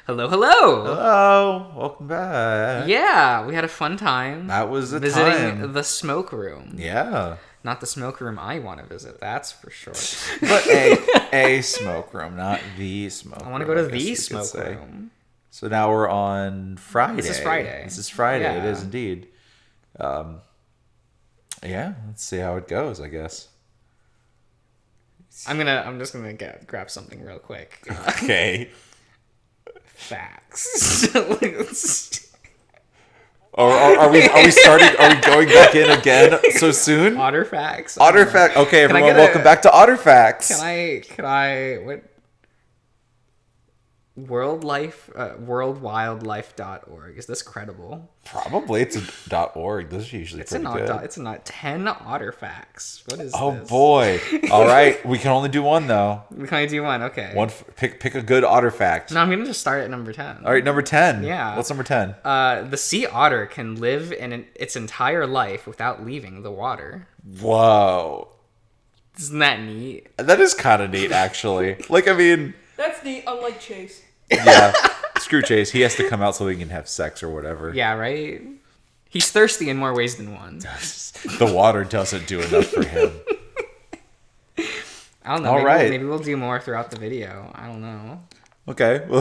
Hello, hello. Hello, welcome back. Yeah, we had a fun time. That was a visiting time. the smoke room. Yeah, Not the smoke room I want to visit, that's for sure. but a smoke room, not the smoke room. I want to go to the smoke room. So now we're on Friday. This is Friday. It is indeed. Yeah, let's see how it goes, I guess. I'm just gonna grab something real quick. Okay. Facts. Are we starting? Are we going back in again so soon? Otter facts. Otter fact. Okay, everyone, welcome back to Otter Facts. Can I what? Worldwildlife.org. Is this credible? Probably it's a .org. Those are usually pretty good. It's not 10 otter facts. What is Oh this? boy! All right, we can only do one though. We can only do one. Okay. Pick a good otter fact. No, I'm gonna just start at number 10. All right, number 10. Yeah. What's number 10? The sea otter can live in its entire life without leaving the water. Whoa. Isn't that neat? That is kind of neat, actually. Like, I mean, That's neat, unlike Chase. yeah. Screw Chase. He has to come out so he can have sex or whatever. Yeah, right? He's thirsty in more ways than one. The water doesn't do enough for him. I don't know. All right. Maybe we'll do more throughout the video. I don't know. Okay. Well,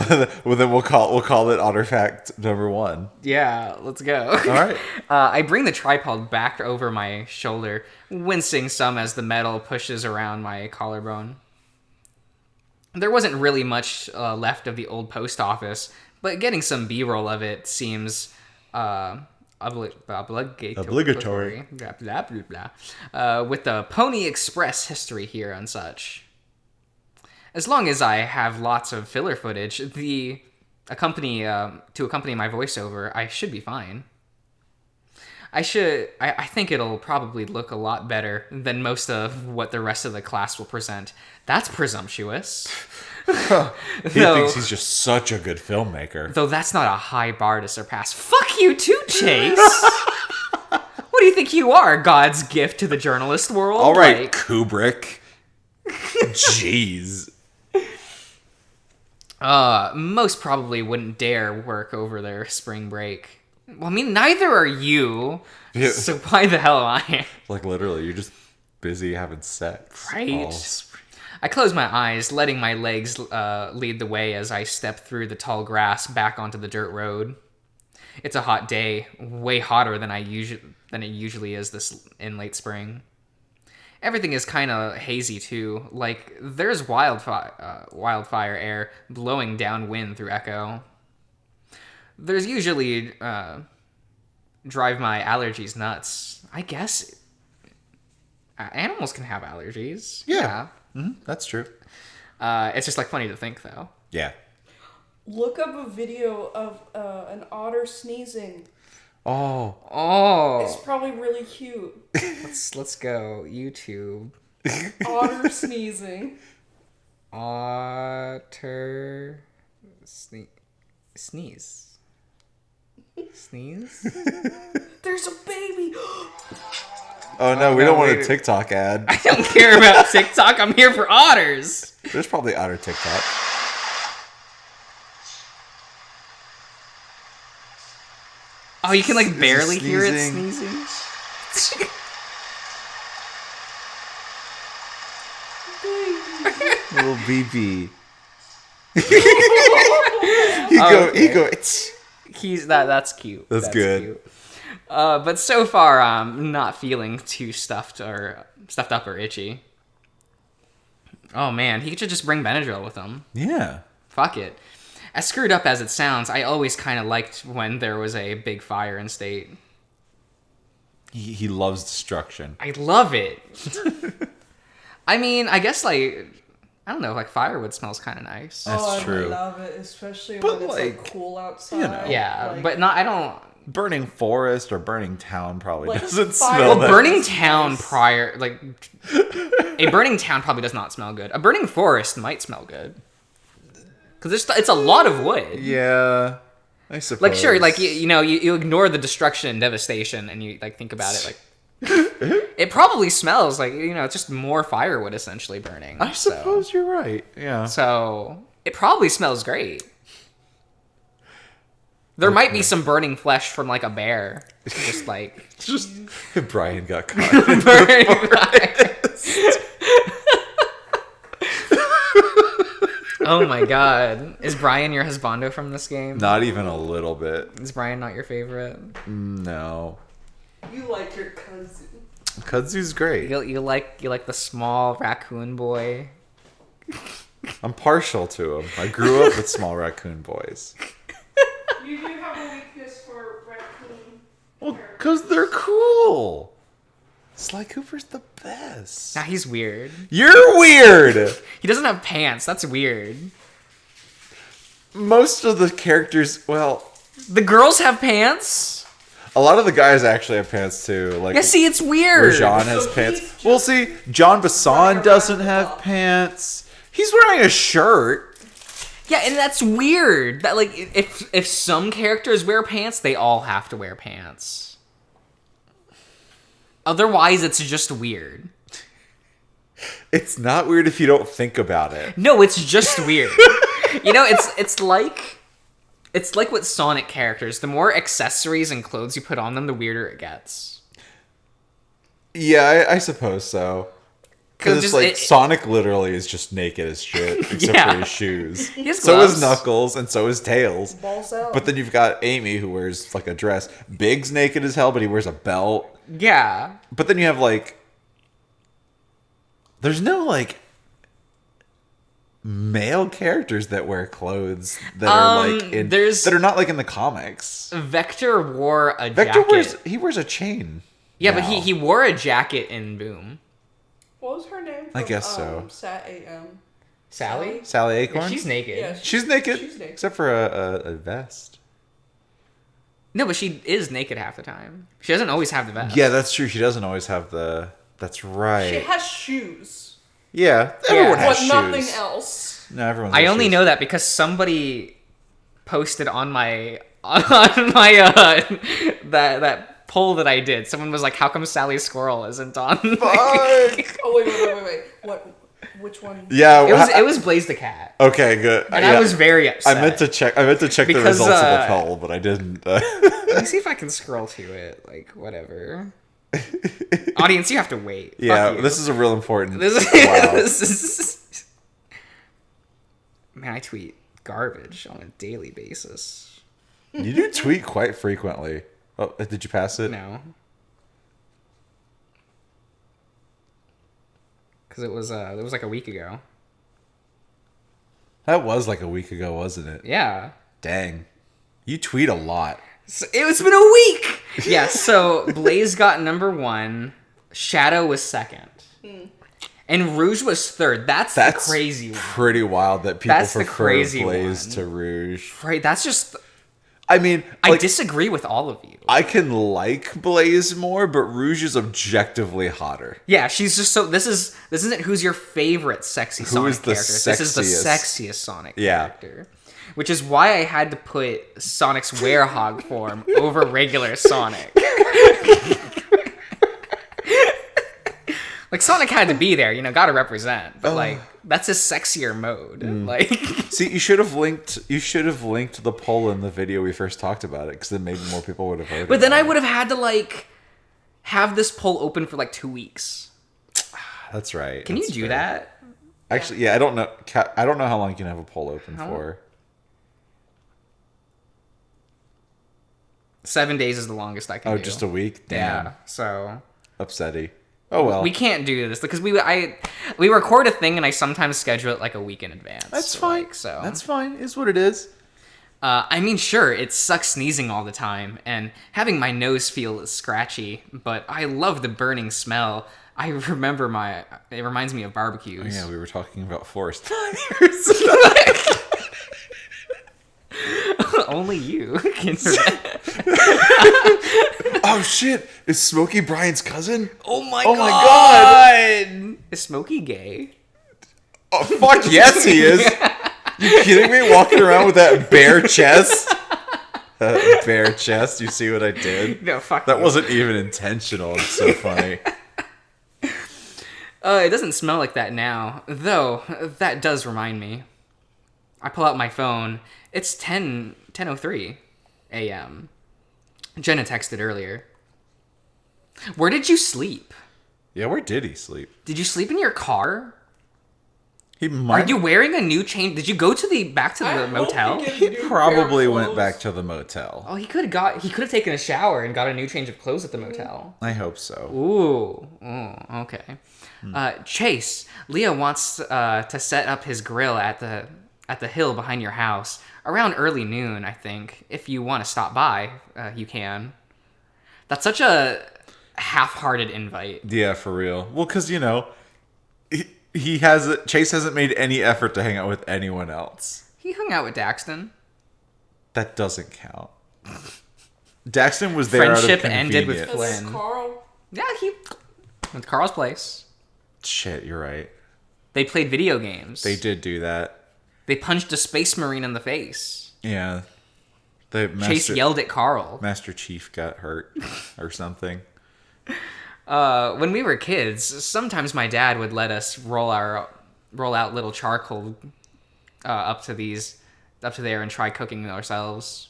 then we'll call it otter fact number 1. Yeah, let's go. All right. I bring the tripod back over my shoulder, wincing some as the metal pushes around my collarbone. There wasn't really much left of the old post office, but getting some B-roll of it seems obligatory. Blah, blah, blah, blah. With the Pony Express history here and such. As long as I have lots of filler footage to accompany my voiceover, I should be fine. I think it'll probably look a lot better than most of what the rest of the class will present. That's presumptuous. He thinks he's just such a good filmmaker. Though that's not a high bar to surpass. Fuck you too, Chase! What do you think you are, God's gift to the journalist world? All right, Kubrick. Jeez. Most probably wouldn't dare work over their spring break. Well, I mean, neither are you. Yeah. So why the hell am I? Like, literally, you're just busy having sex. Right? I close my eyes, letting my legs lead the way as I step through the tall grass back onto the dirt road. It's a hot day, way hotter than it usually is in late spring. Everything is kind of hazy too, like there's wildfire air blowing downwind through Echo. There's usually drive my allergies nuts. I guess animals can have allergies. Yeah. Mm-hmm. That's true. It's just like funny to think though. Yeah. Look up a video of an otter sneezing. Oh. It's probably really cute. Let's go YouTube. Otter sneezing. Otter sneeze. Sneeze? There's a baby. Oh no, we don't want a TikTok ad. I don't care about TikTok. I'm here for otters. There's probably otter TikTok. Oh, you can like barely hear it sneezing? sneezing. Little BB. That's cute. That's good. Cute. But so far, I'm not feeling too stuffed up or itchy. Oh man, he should just bring Benadryl with him. Yeah. Fuck it. As screwed up as it sounds, I always kind of liked when there was a big fire in state. He loves destruction. I love it. I mean, I guess like I don't know, like firewood smells kind of nice. That's true. I love it, especially But when it's like, cool outside. you know. Yeah, Like, but not. I don't. Burning forest or burning town probably Like doesn't fire- smell Well, that. Burning town prior, like a burning town probably does not smell good. A burning forest might smell good because it's a lot of wood. Yeah, I suppose. Like sure, like you ignore the destruction and devastation, and you like think about it like it probably smells like it's just more firewood essentially burning. I suppose you're right. Yeah. So it probably smells great. There might be some burning flesh from like a bear. Just like Just Brian got caught. burning flesh. Oh my god. Is Brian your husbando from this game? Not even a little bit. Is Brian not your favorite? No. You like your cousin. Kudzu's great. You like the small raccoon boy? I'm partial to him. I grew up with small raccoon boys. You do have a weakness for raccoon. Well, because they're cool. Sly Cooper's the best. Nah, he's weird. You're weird! He doesn't have pants. That's weird. Most of the characters, well, The girls have pants? a lot of the guys actually have pants too. Like, Yeah, see, it's weird. Rajan has So pants. he's Well, see, John Bassan running doesn't around have with pants. He's wearing a shirt. Yeah, and that's weird. That like if some characters wear pants, they all have to wear pants. Otherwise, it's just weird. It's not weird if you don't think about it. No, it's just weird. You know, it's like with Sonic characters. The more accessories and clothes you put on them, the weirder it gets. Yeah, I suppose so. Because it's just- like Sonic literally is just naked as shit, except Yeah. for his shoes. He has So gloves. is Knuckles, and so is Tails. Balls out. But then you've got Amy, who wears like a dress. Big's naked as hell, but he wears a belt. Yeah. But then you have like, there's no like male characters that wear clothes that are like that are not like in the comics. Vector wore a Vector jacket. wears a chain. Yeah, now. but he wore a jacket in Boom. What was her name? I guess so. Sat AM. Sally? Sally Acorn. Yeah, she's naked. Yeah, She's naked, She's naked. except for a vest. No, but she is naked half the time. She doesn't always have the vest. Yeah, that's true. She doesn't always have the. That's right. She has shoes, Yeah, everyone Yeah. has but shoes. nothing else. No, everyone. I only know that because somebody posted on my that poll that I did. Someone was like, "How come Sally Squirrel isn't on?" Fuck. Oh wait. What? Which one? Yeah, it was Blaze the Cat, okay, good. and Yeah. I was very upset. I meant to check the Because, results of the poll, but I didn't. Let me see if I can scroll to it. Like whatever. Audience, you have to wait. Fuck Yeah, you. this is a real important. This is, Wow. this is. Man, I tweet garbage on a daily basis. You do tweet quite frequently. Oh, did you pass it? No. Because it was like a week ago. That was like a week ago, wasn't it? Yeah. Dang. You tweet a lot. So it's been a week. Yeah. So Blaze got number 1. Shadow was 2nd. And Rouge was 3rd. That's the crazy one. Pretty wild that people That's the prefer crazy Blaze one. to Rouge. Right. That's just. I mean, I like, disagree with all of you. I can like Blaze more, but Rouge is objectively hotter. Yeah, she's just so. This isn't who's your favorite sexy Sonic is the character. This is the sexiest? sexiest Sonic Yeah. character. Which is why I had to put Sonic's werehog form over regular Sonic. Like Sonic had to be there, gotta represent. But like that's his sexier mode. Like See, you should have linked the poll in the video we first talked about it, because then maybe more people would have voted. But then on I it. would have had to like have this poll open for like 2 weeks. That's right. Can you That's do fair. that? Actually, yeah, I don't know. I don't know how long you can have a poll open How- for. 7 days is the longest I can Oh, do. just a week. Damn. Yeah. So Upsetty. Oh well. we can't do this because we record a thing and I sometimes schedule it like a week in advance. That's So, fine. like, so That's fine. Is what it is. I mean, sure, it sucks sneezing all the time and having my nose feel scratchy, but I love the burning smell. I remember it reminds me of barbecues. Yeah, we were talking about forest fires. Only you can. Oh shit! Is Smokey Brian's cousin? Oh my Oh my god! Is Smokey gay? Oh fuck yes, he is. You kidding me? Walking around with that bare chest. Bare chest. You see what I did? No, fuck That you. wasn't even intentional. It's so funny. It doesn't smell like that now, though. That does remind me. I pull out my phone. It's 10:03 a.m. Jenna texted earlier. Where did you sleep? Yeah, where did he sleep? Did you sleep in your car? He might. Are you wearing a new chain? Did you go to back to the motel? He probably went back to the motel. Oh, he could have taken a shower and got a new change of clothes at the motel. I hope so. Ooh, okay. Chase, Leo wants to set up his grill at the hill behind your house around early noon, I think. If you want to stop by, you can. That's such a half-hearted invite. Yeah, for real. Well, because, Chase hasn't made any effort to hang out with anyone else. He hung out with Daxton. That doesn't count. Daxton was there Friendship out of ended with convenience. Flynn. Carl. Yeah, he went to Carl's place. Shit, you're right. They played video games. They did do that. They punched a space marine in the face. Yeah. Chase yelled at Carl. Master Chief got hurt or something. When we were kids, sometimes my dad would let us roll out little charcoal up to there and try cooking ourselves.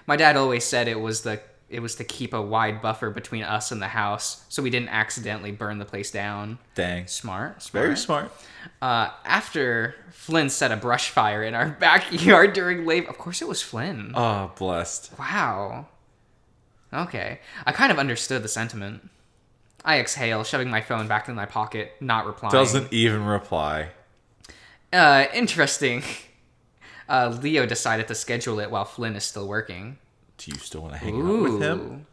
My dad always said it was to keep a wide buffer between us and the house, so we didn't accidentally burn the place down. Dang. Smart. Very smart. After Flynn set a brush fire in our backyard during Labor... Of course it was Flynn. Oh, blessed. Wow. Okay. I kind of understood the sentiment. I exhale, shoving my phone back in my pocket, not replying. Doesn't even reply. Interesting. Leo decided to schedule it while Flynn is still working. Do you still want to hang out with him?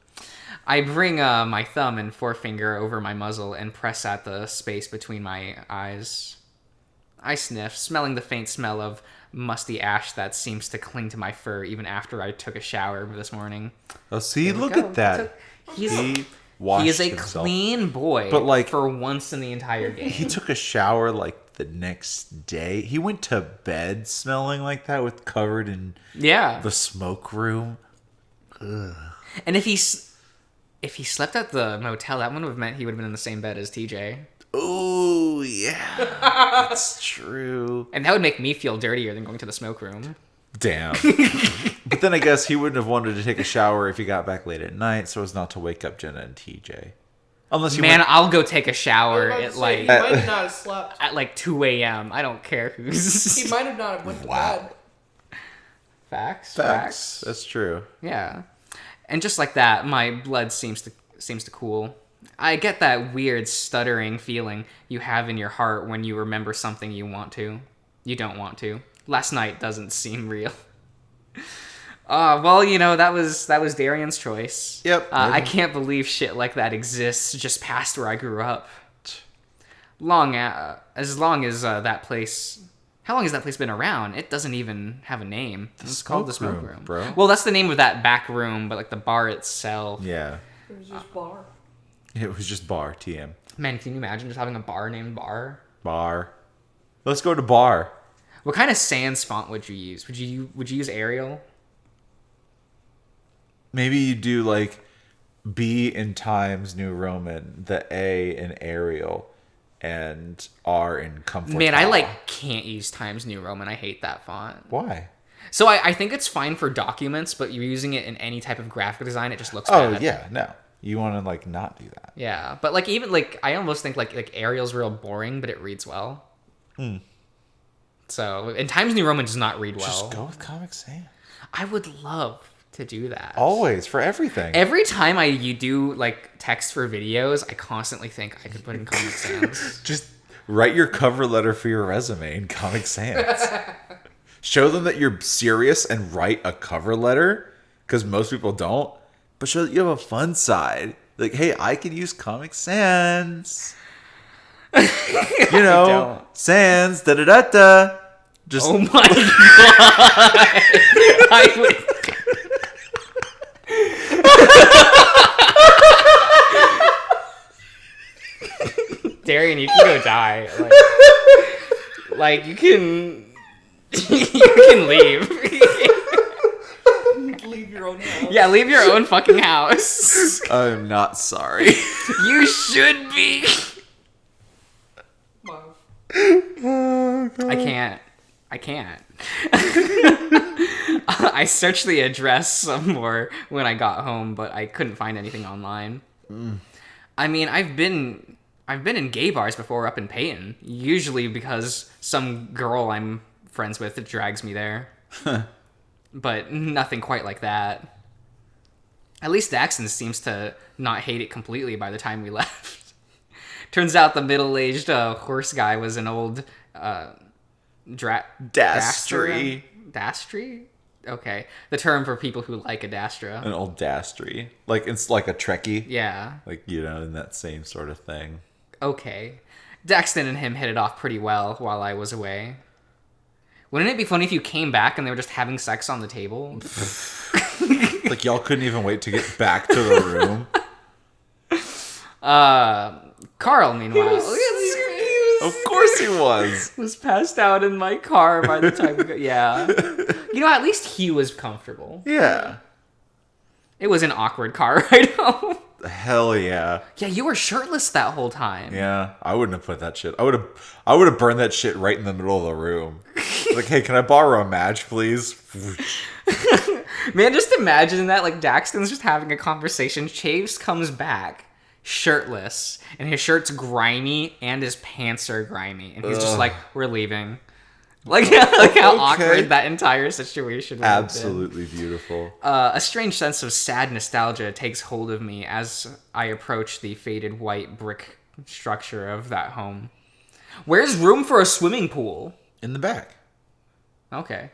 I bring my thumb and forefinger over my muzzle and press at the space between my eyes. I sniff, smelling the faint smell of musty ash that seems to cling to my fur even after I took a shower this morning. Oh, see, look at that. He is a himself. Clean boy, but for once in the entire game. He took a shower the next day. He went to bed smelling like that, covered in the smoke room. Ugh. And if he slept at the motel, that would have meant he would have been in the same bed as TJ. Oh yeah, that's true. And that would make me feel dirtier than going to the smoke room. Damn. But then I guess he wouldn't have wanted to take a shower if he got back late at night, so as not to wake up Jenna and TJ. Unless I'll go take a shower at he might not have slept at 2 a.m. I don't care who's. He might have not went to bed. Facts. That's true. Yeah, and just like that, my blood seems to cool. I get that weird stuttering feeling you have in your heart when you remember something you don't want to. Last night doesn't seem real. Well, that was Darian's choice. Yep. I can't believe shit like that exists just past where I grew up. As long as that place... How long has that place been around? It doesn't even have a name. It's called the Smoke Room, bro. Well, that's the name of that back room, but the bar itself... Yeah. It was just bar. It was just bar, TM. Man, can you imagine just having a bar named Bar? Bar. Let's go to bar. What kind of sans font would you use? Would you use Arial? Maybe you do B in Times New Roman, the A in Arial, and R in Comfort. Man, I can't use Times New Roman. I hate that font. Why? So I think it's fine for documents, but you're using it in any type of graphic design, it just looks bad. Oh yeah, no. You want to not do that. Yeah, but even I almost think like Arial's real boring, but it reads well. So, and Times New Roman does not read well. Just go with Comic Sans. I would love to do that. Always, for everything. Every time you do text for videos, I constantly think I could put in Comic Sans. Just write your cover letter for your resume in Comic Sans. Show them that you're serious and write a cover letter, because most people don't. But show that you have a fun side. Hey, I can use Comic Sans. Sans, da-da-da-da. Just... Oh my god! I would... Darian, you can go die. You can... you can leave. Leave your own house. Yeah, leave your own fucking house. I'm not sorry. You should be. Wow. I can't. I I searched the address some more when I got home, but I couldn't find anything online. I mean, I've been in gay bars before up in Peyton, usually because some girl I'm friends with drags me there. But nothing quite like that. At least Daxton seems to not hate it completely by the time we left. Turns out the middle-aged horse guy was an old Dastry. Dastry? Okay. The term for people who like a Dastra. An old Dastry. Like, it's like a Trekkie. Yeah. Like, you know, in that same sort of thing. Okay. Daxton and him hit it off pretty well while I was away. Wouldn't it be funny if you came back and they were just having sex on the table? Like, y'all couldn't even wait to get back to the room. Carl, meanwhile, Of course he was. was passed out in my car by the time we got... Yeah. You know, at least he was comfortable. Yeah. It was an awkward car ride home. Hell yeah. Yeah, you were shirtless that whole time. Yeah, I wouldn't have put that shit. I would have burned that shit right in the middle of the room. Like, hey, can I borrow a match, please? Man, just imagine that, like, Daxton's just having a conversation. Chase comes back shirtless, and his shirt's grimy, and his pants are grimy. And he's just like, we're leaving. Like how awkward that entire situation was. Absolutely beautiful. A strange sense of sad nostalgia takes hold of me as I approach the faded white brick structure of that home. Where's room for a swimming pool? In the back. Okay.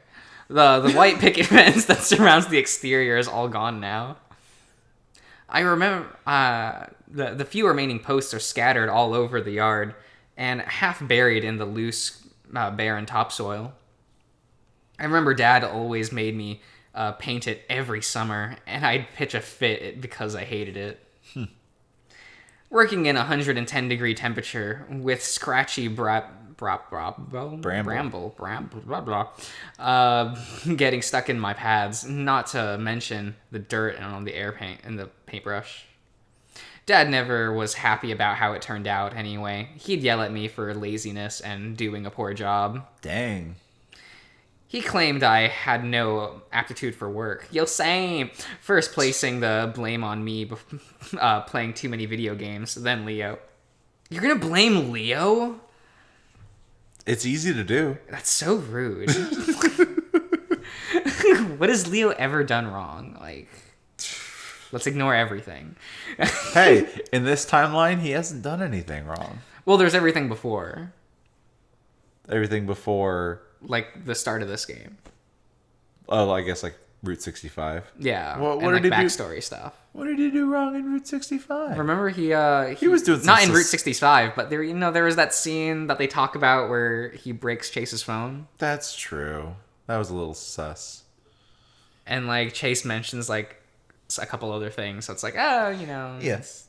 The white picket fence that surrounds the exterior is all gone now. I remember the few remaining posts are scattered all over the yard and half buried in the loose, barren topsoil. I remember Dad always made me paint it every summer, and I'd pitch a fit because I hated it. Working in 110-degree temperature with scratchy bramble, getting stuck in my pads, not to mention the dirt and on the air paint and the paintbrush. Dad never was happy about how it turned out anyway. He'd yell at me for laziness and doing a poor job. Dang. He claimed I had no aptitude for work. Yo, same. First placing the blame on me playing too many video games, then Leo. You're gonna blame Leo? It's easy to do. That's so rude. What has Leo ever done wrong? Like, let's ignore everything. Hey, in this timeline, he hasn't done anything wrong. Well, there's everything before. Everything before... Like, the start of this game. Oh, I guess like Route 65. Yeah. What and did like he backstory stuff. What did he do wrong in Route 65? Remember he was doing some not in Route 65, but there was that scene that they talk about where he breaks Chase's phone. That's true. That was a little sus. And like Chase mentions like a couple other things, so it's like, oh, you know, Yes.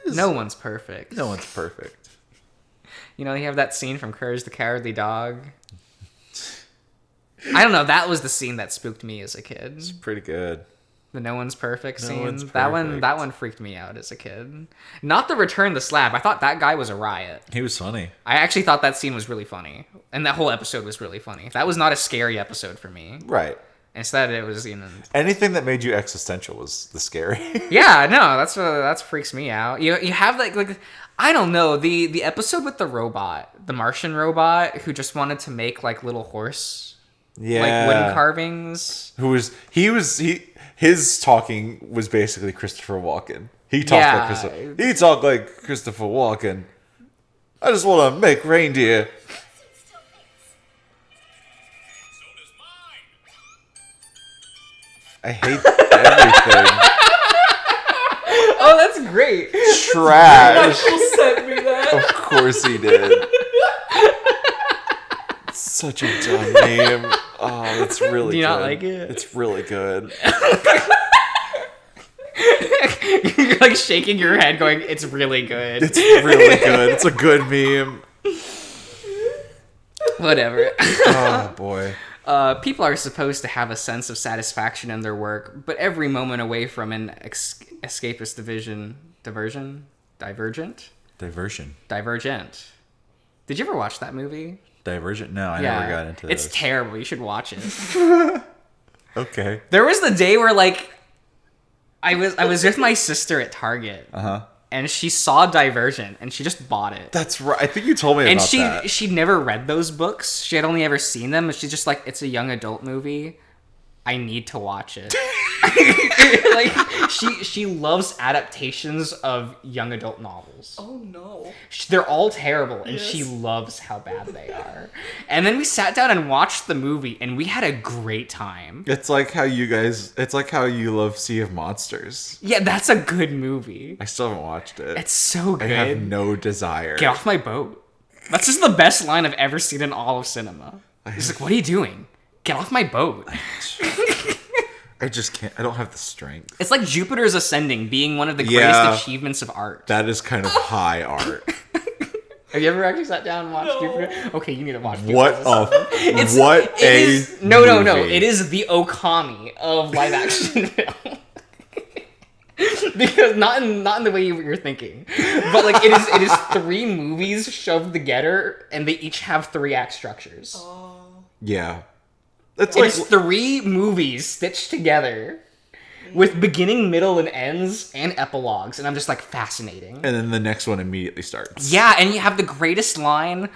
no one's perfect. No one's perfect. You know, you have that scene from Courage the Cowardly Dog. I don't know. That was the scene that spooked me as a kid. It's pretty good. The no one's perfect No scene. one's That perfect. one freaked me out as a kid. Not the return the slab. I thought that guy was a riot. He was funny. I actually thought that scene was really funny, and that whole episode was really funny. That was not a scary episode for me. Right. Instead, it was, you know. Anything that made you existential was the scary. Yeah, no, that freaks me out. You have like I don't know, the episode with the robot, the Martian robot who just wanted to make like little horse. Yeah. Like wooden carvings. His talking was basically Christopher Walken. He talked like Christopher Walken. I just want to make reindeer. I hate everything. Oh, that's great. Trash. Michael sent me that. Of course he did. Such a dumb name. Oh, it's really good. Do you not like it? It's really good. You're like shaking your head going, it's really good. It's really good. It's a good meme. Whatever. Oh, boy. People are supposed to have a sense of satisfaction in their work, but every moment away from an escapist divergent. Did you ever watch that movie? Divergent? No, I never got into this. It's terrible. You should watch it. Okay. There was the day where like I was with my sister at Target. And she saw Divergent and she just bought it. That's right. I think you told me And about that. she'd never read those books. She had only ever seen them, and she's just like, it's a young adult movie. I need to watch it. Like she loves adaptations of young adult novels. Oh no. They're all terrible, and Yes. she loves how bad they are. And then we sat down and watched the movie, and we had a great time. It's like how you love Sea of Monsters. Yeah, that's a good movie. I still haven't watched it. It's so I good. have no desire. Get off my boat. That's just the best line I've ever seen in all of cinema. He's like, what are you doing? Get off my boat. I just can't. I don't have the strength. It's like Jupiter's Ascending being one of the Yeah. greatest achievements of art. That is kind of high art. Have you ever actually sat down and watched Jupiter? Okay, you need to watch Jupiter. What No. movie. It is the Okami of live action film. Because not in the way you're thinking, but like it is 3 movies shoved together, and they each have 3 act structures. Yeah. That's It like is 3 movies stitched together with beginning, middle, and ends, and epilogues, and I'm just like, fascinating. and then the next one immediately starts. Yeah, and you have the greatest line.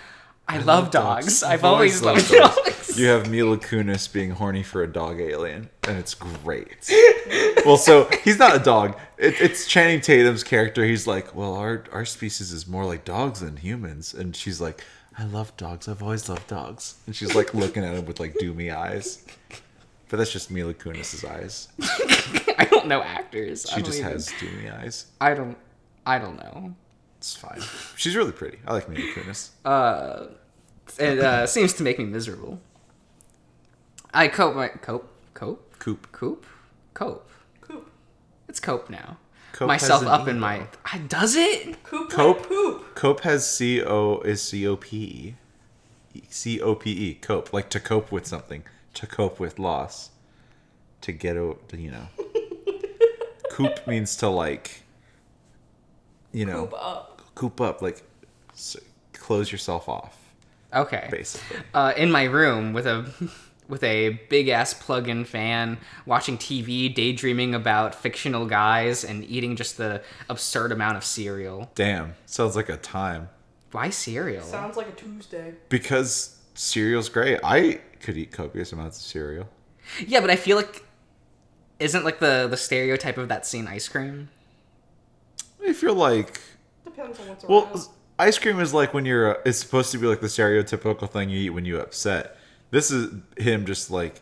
I love dogs. I've always loved dogs. You have Mila Kunis being horny for a dog alien, and it's great. Well, so he's not a dog. It's Channing Tatum's character. He's like, well, our species is more like dogs than humans, and she's like, I love dogs. I've always loved dogs. And she's like looking at him with like doomy eyes. But that's just Mila Kunis's eyes. I don't know actors. She just has doomy eyes. I don't know. It's fine. She's really pretty. I like Mila Kunis. It seems to make me miserable. I cope. Coop. It's cope now. Cope Myself has an up in E. my. Does it? Coop. Cope. Poop. Cope has C-O-P-E. C-O-P-E. Cope. Like to cope with something. To cope with loss. To get over, Coop means to like, Coop up. Coop up. Like, close yourself off, Okay. basically. In my room with a big ass plug-in fan, watching TV, daydreaming about fictional guys, and eating just the absurd amount of cereal. Damn. Sounds like a time. Why cereal? Sounds like a Tuesday. Because cereal's great. I could eat copious amounts of cereal. Yeah, but I feel like isn't like the stereotype of that scene ice cream? If you're like, Depends on what's around. well, ice cream is like when you're, it's supposed to be like the stereotypical thing you eat when you're upset. This is him just like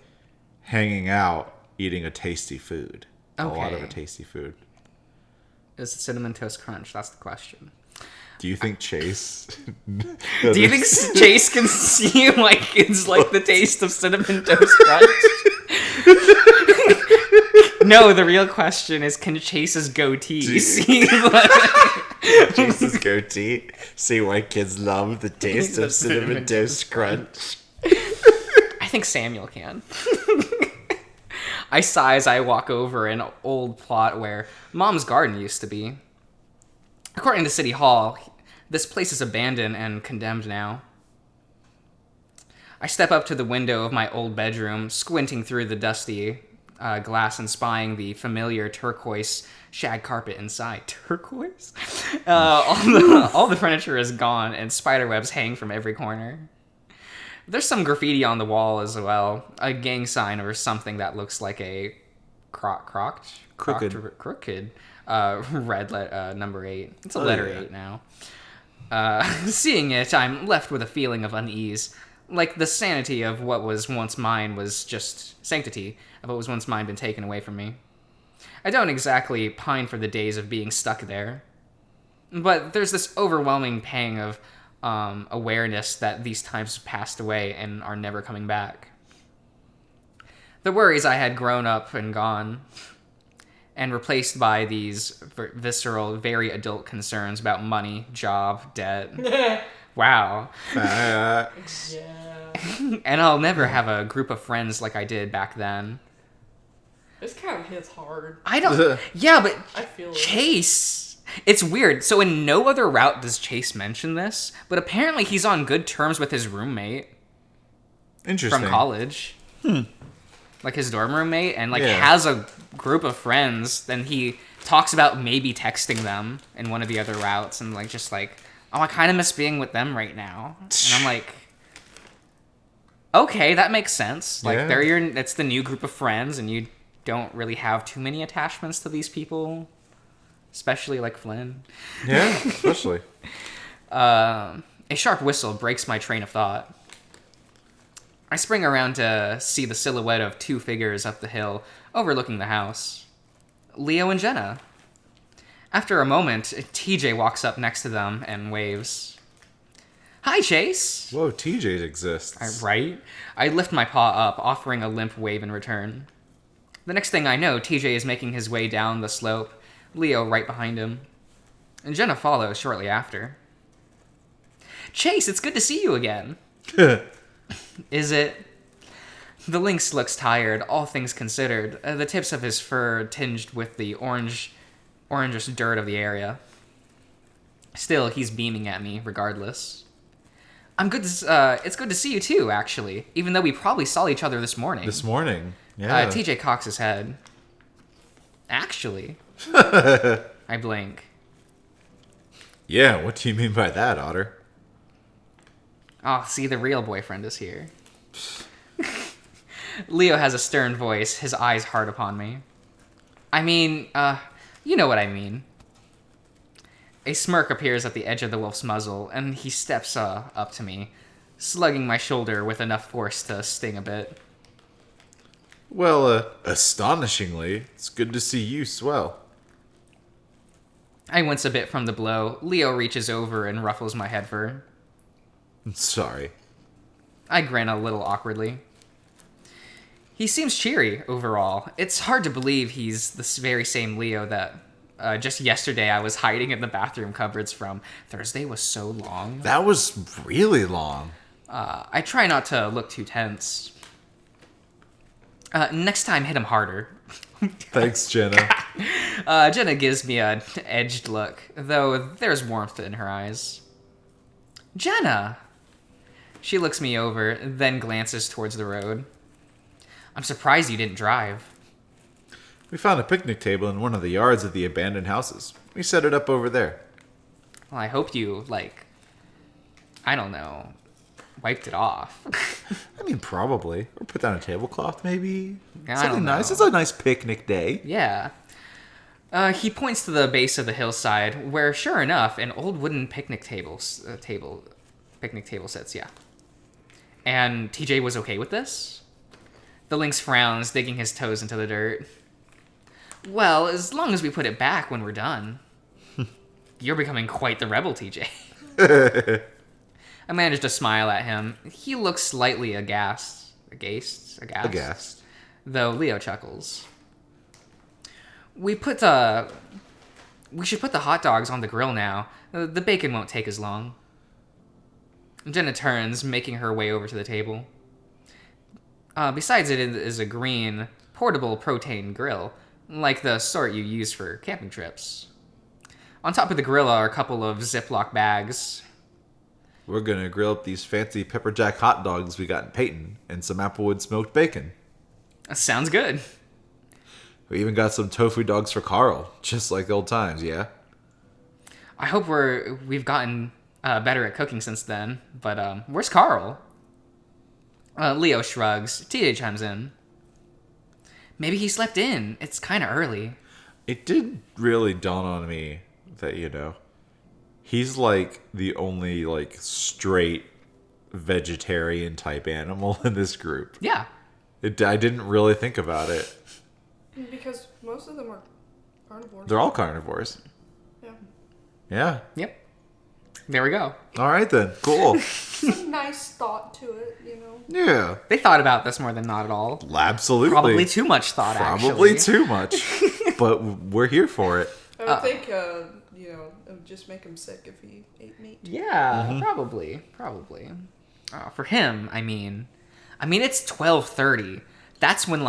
hanging out, eating a tasty food. A lot of Okay. a tasty food. Is it Cinnamon Toast Crunch? That's the question. Do you think Chase? Do you think Chase can see like it's like the taste of Cinnamon Toast Crunch? No, the real question is, can Chase's goatee see? Chase's goatee? See why kids love the taste of Cinnamon Toast Crunch. I think Samuel can. I sigh as I walk over an old plot where Mom's garden used to be. According to City Hall, this place is abandoned and condemned now. I step up to the window of my old bedroom, squinting through the dusty glass and spying the turquoise shag carpet inside. Turquoise? All the furniture is gone, and spiderwebs hang from every corner. There's some graffiti on the wall as well, a gang sign or something that looks like a crooked red number 8. It's a letter 8 now. Seeing it, I'm left with a feeling of unease, like the sanity of what was once mine was just sanctity of what was once mine been taken away from me. I don't exactly pine for the days of being stuck there, but there's this overwhelming pang of awareness that these times have passed away and are never coming back. The worries I had grown up and gone, and replaced by these visceral, very adult concerns about money, job, debt. Wow. Yeah. And I'll never have a group of friends like I did back then. This kind of hits hard. I don't... Yeah, but I feel it. Chase... It's weird. So in no other route does Chase mention this, but apparently he's on good terms with his roommate Interesting. from college. like his dorm roommate, and like Yeah. has a group of friends. Then he talks about maybe texting them in one of the other routes, and like just like, oh, I kind of miss being with them right now. And I'm like, okay, that makes sense. Like Yeah. it's the new group of friends, and you don't really have too many attachments to these people, especially like Flynn. Yeah, especially. A sharp whistle breaks my train of thought. I spring around to see the silhouette of two figures up the hill, overlooking the house. Leo and Jenna. After a moment, TJ walks up next to them and waves. Hi, Chase! Whoa, TJ exists. Right? I lift my paw up, offering a limp wave in return. The next thing I know, TJ is making his way down the slope, Leo right behind him. And Jenna follows shortly after. Chase, it's good to see you again. Is it? The lynx looks tired, all things considered, the tips of his fur tinged with the orangish dirt of the area. Still, he's beaming at me, regardless. It's good to see you too, actually, even though we probably saw each other this morning. This morning. Yeah. TJ cocks his head. Actually. I blink. Yeah, what do you mean by that, Otter? Oh, see, the real boyfriend is here. Leo has a stern voice, his eyes hard upon me. I mean, you know what I mean. A smirk appears at the edge of the wolf's muzzle, and he steps up to me, slugging my shoulder with enough force to sting a bit. Well, astonishingly, it's good to see you swell. I wince a bit from the blow. Leo reaches over and ruffles my head fur. Sorry. I grin a little awkwardly. He seems cheery, overall. It's hard to believe he's the very same Leo that just yesterday I was hiding in the bathroom cupboards from. Thursday was so long. That was really long. I try not to look too tense. Next time, hit him harder. Thanks, Jenna. Jenna gives me an edged look, though there's warmth in her eyes. Jenna! She looks me over, then glances towards the road. I'm surprised you didn't drive. We found a picnic table in one of the yards of the abandoned houses. We set it up over there. Well, I hope you, I don't know, wiped it off. I mean, probably. Or put down a tablecloth, maybe. I Something don't nice. know. It's a nice picnic day. Yeah. He points to the base of the hillside, where, sure enough, an old wooden picnic table sits, yeah. And TJ was okay with this? The lynx frowns, digging his toes into the dirt. Well, as long as we put it back when we're done. You're becoming quite the rebel, TJ. I managed to smile at him. He looks slightly aghast. Aghast. Though Leo chuckles. We should put the hot dogs on the grill now. The bacon won't take as long. Jenna turns, making her way over to the table. Besides, it is a green, portable propane grill, like the sort you use for camping trips. On top of the grill are a couple of Ziploc bags. We're gonna grill up these fancy pepper jack hot dogs we got in Peyton and some Applewood smoked bacon. Sounds good. We even got some tofu dogs for Carl, just like the old times, yeah? I hope we've gotten better at cooking since then, but where's Carl? Leo shrugs. TJ chimes in. Maybe he slept in. It's kind of early. It did really dawn on me that, he's like the only straight vegetarian type animal in this group. Yeah. I didn't really think about it. Because most of them are carnivores. They're all carnivores. Yeah. Yeah. Yep. There we go. All right then. Cool. It's a nice thought to it, Yeah. They thought about this more than not at all. Absolutely. Probably too much thought, Probably actually. too much. But we're here for it. I would think, it would just make him sick if he ate meat. Yeah, probably. For him, I mean, it's 12:30. That's when,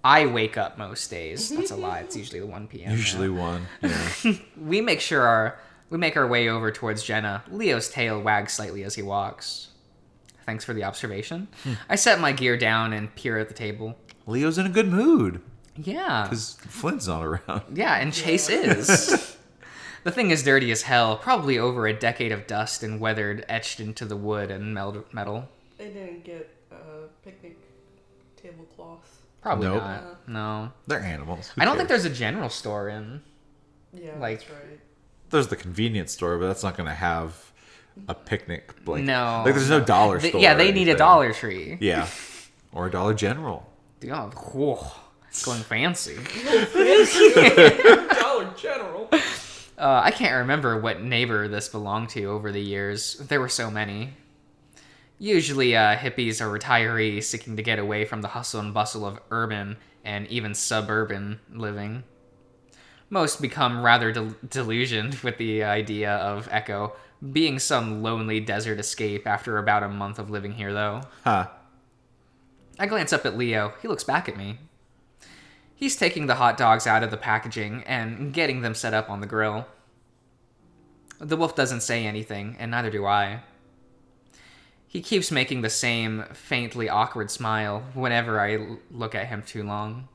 I wake up most days. That's a lie. It's usually 1 p.m. Usually now. one. Yeah. We make our way over towards Jenna. Leo's tail wags slightly as he walks. Thanks for the observation. I set my gear down and peer at the table. Leo's in a good mood. Yeah. Because Flynn's not around. Yeah, and Chase is. The thing is dirty as hell, probably over a decade of dust and weathered etched into the wood and metal. They didn't get picnic tablecloth. Probably Nope. not. No. They're animals. Who I don't think cares? there's a general store in. Yeah, Like- that's right. There's the convenience store, but that's not going to have a picnic blanket. No. Like, there's no dollar store. Yeah, or they need a anything. Dollar Tree. Yeah. Or a Dollar General. Oh, whoa. It's going fancy. Dollar General. I can't remember what neighbor this belonged to over the years. There were so many. Usually hippies or retirees seeking to get away from the hustle and bustle of urban and even suburban living. Most become rather delusioned with the idea of Echo being some lonely desert escape after about a month of living here, though. Huh. I glance up at Leo. He looks back at me. He's taking the hot dogs out of the packaging and getting them set up on the grill. The wolf doesn't say anything, and neither do I. He keeps making the same faintly awkward smile whenever I look at him too long.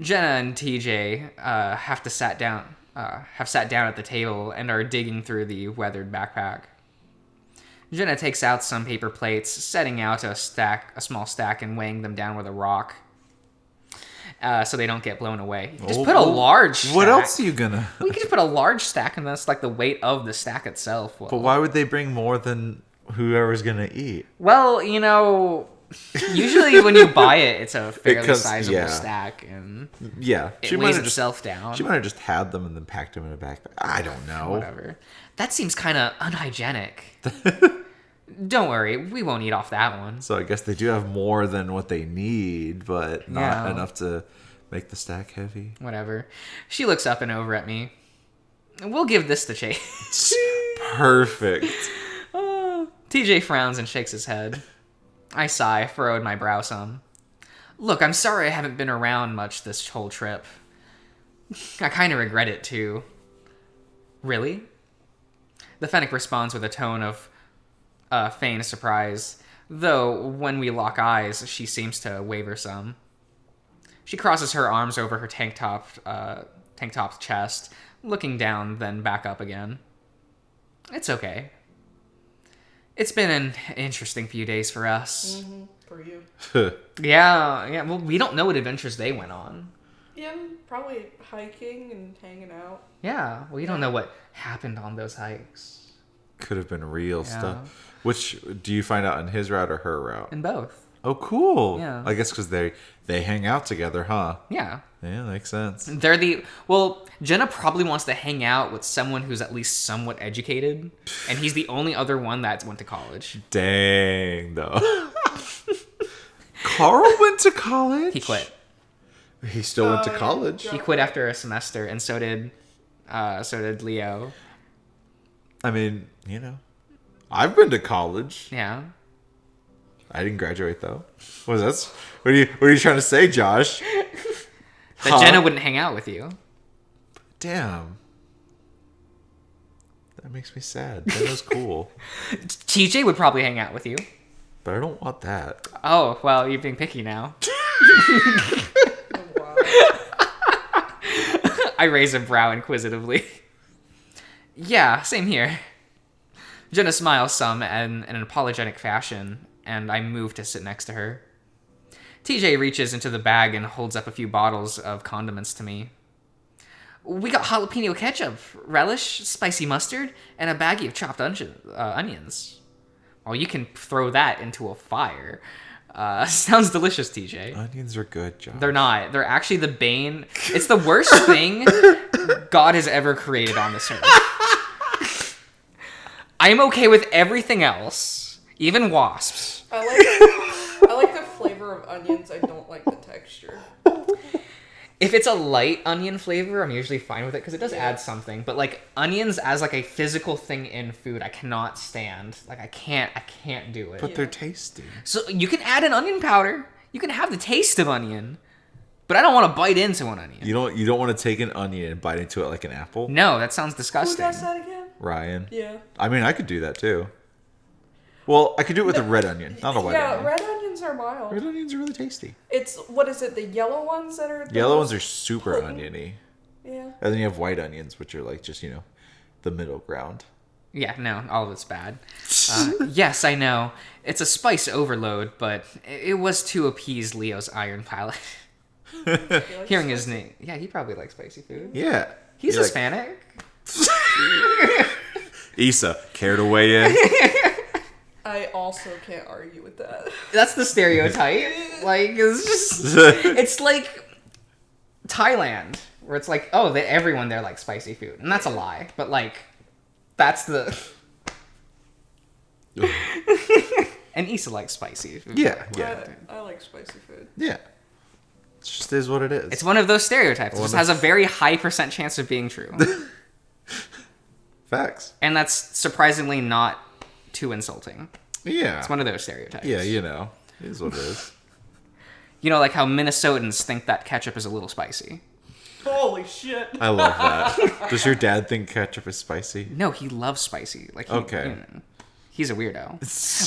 Jenna and TJ have sat down at the table and are digging through the weathered backpack. Jenna takes out some paper plates, setting out a small stack, and weighing them down with a rock, so they don't get blown away. You can just put a large stack. What else are you gonna? We can just put a large stack, and that's like the weight of the stack itself. But why would they bring more than whoever's gonna eat? Well, usually when you buy it, it's a fairly Because- sizable yeah. stack, and Yeah, it she might weighs have just itself down. She might have just had them and then packed them in a backpack. I don't know. Whatever. That seems kind of unhygienic. Don't worry, we won't eat off that one. So I guess they do have more than what they need, but not Yeah. enough to make the stack heavy. Whatever. She looks up and over at me. We'll give this to Chase. Perfect. TJ frowns and shakes his head. I sigh, furrowed my brow some. Look, I'm sorry I haven't been around much this whole trip. I kind of regret it, too. Really? The Fennec responds with a tone of feigned surprise, though when we lock eyes, she seems to waver some. She crosses her arms over her tank top's chest, looking down, then back up again. It's okay. It's been an interesting few days for us. Mm-hmm. For you. Yeah. Well, we don't know what adventures they went on. Yeah, probably hiking and hanging out. Yeah, we don't know what happened on those hikes. Could have been real Yeah. stuff. Which do you find out in his route or her route? In both. Oh, cool. Yeah. I guess because they hang out together, huh? Yeah. Yeah, makes sense. Jenna probably wants to hang out with someone who's at least somewhat educated, and he's the only other one that went to college. Dang, though. Carl went to college? He quit. He still went to yeah. college. He quit after a semester, and so did Leo. I mean, I've been to college. Yeah. I didn't graduate though. What is that? What are you trying to say, Josh? That Huh? Jenna wouldn't hang out with you. Damn. That makes me sad. That was cool. TJ would probably hang out with you. But I don't want that. Oh, well, you're being picky now. Oh, wow. I raise a brow inquisitively. Yeah, same here. Jenna smiles some in an apologetic fashion, and I move to sit next to her. TJ reaches into the bag and holds up a few bottles of condiments to me. We got jalapeno ketchup, relish, spicy mustard, and a baggie of chopped onions. Well, you can throw that into a fire. Sounds delicious, TJ. Onions are good, Josh. They're not. They're actually the bane. It's the worst thing God has ever created on this earth. I'm okay with everything else, even wasps. I like the flavor of onions. I don't like the texture. If it's a light onion flavor, I'm usually fine with it because it does add something. But like onions as like a physical thing in food, I cannot stand. Like I can't do it. But they're tasty. So you can add an onion powder. You can have the taste of onion. But I don't want to bite into an onion. You don't want to take an onion and bite into it like an apple? No, that sounds Who disgusting. does that again? Ryan. Yeah. I mean, I could do that too. Well, I could do it with a red onion, not a white onion. red onions are mild. Red onions are really tasty. It's, what is it, the yellow ones that are... Yellow ones are super oniony. Yeah. And then you have white onions, which are like just, the middle ground. Yeah, no, all of it's bad. Yes, I know. It's a spice overload, but it was to appease Leo's iron palate. Hearing his name. Yeah, he probably likes spicy food. Yeah. He's You're Hispanic. Issa, care to weigh in? I also can't argue with that. That's the stereotype. Like, it's just... It's like Thailand, where it's like, oh, everyone there likes spicy food. And that's a lie. But, like, that's the... And Issa likes spicy food. Yeah. I like spicy food. Yeah. It just is what it is. It's one of those stereotypes. It just has a very high % chance of being true. Facts. And that's surprisingly not too insulting. Yeah. It's one of those stereotypes. Yeah, it is what it is. Like how Minnesotans think that ketchup is a little spicy. Holy shit. I love that. Does your dad think ketchup is spicy? No, he loves spicy. Like, Okay. He's a weirdo.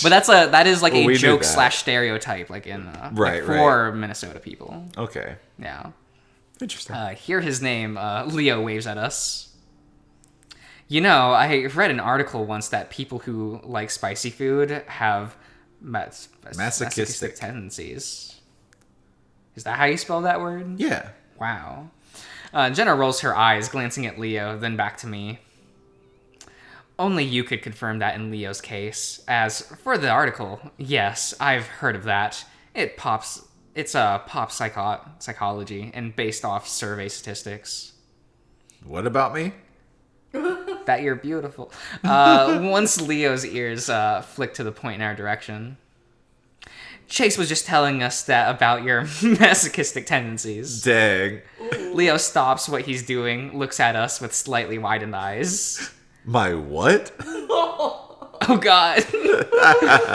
But that is like Well, we a knew joke that. / stereotype, like in Right, for Minnesota people. Okay. Yeah. Interesting. Hear his name. Leo waves at us. I read an article once that people who like spicy food have masochistic tendencies. Is that how you spell that word? Yeah. Wow. Jenna rolls her eyes, glancing at Leo, then back to me. Only you could confirm that in Leo's case. As for the article, yes, I've heard of that. It's pop psychology and based off survey statistics. What about me? That you're beautiful. Once Leo's ears flicked to the point in our direction. Chase was just telling us that about your masochistic tendencies. Dang. Leo stops what he's doing, looks at us with slightly widened eyes. My what? Oh god.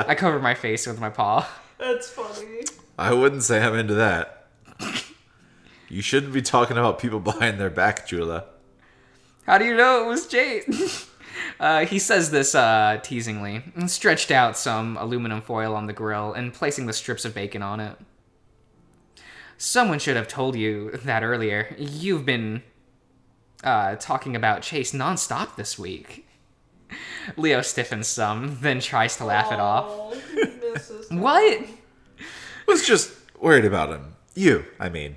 I cover my face with my paw. That's funny. I wouldn't say I'm into that. You shouldn't be talking about people behind their back, Jula. How do you know it was Chase? He says this teasingly, and stretched out some aluminum foil on the grill and placing the strips of bacon on it. Someone should have told you that earlier. You've been talking about Chase nonstop this week. Leo stiffens some, then tries to laugh it off. He misses him. What? Was just worried about him. I mean.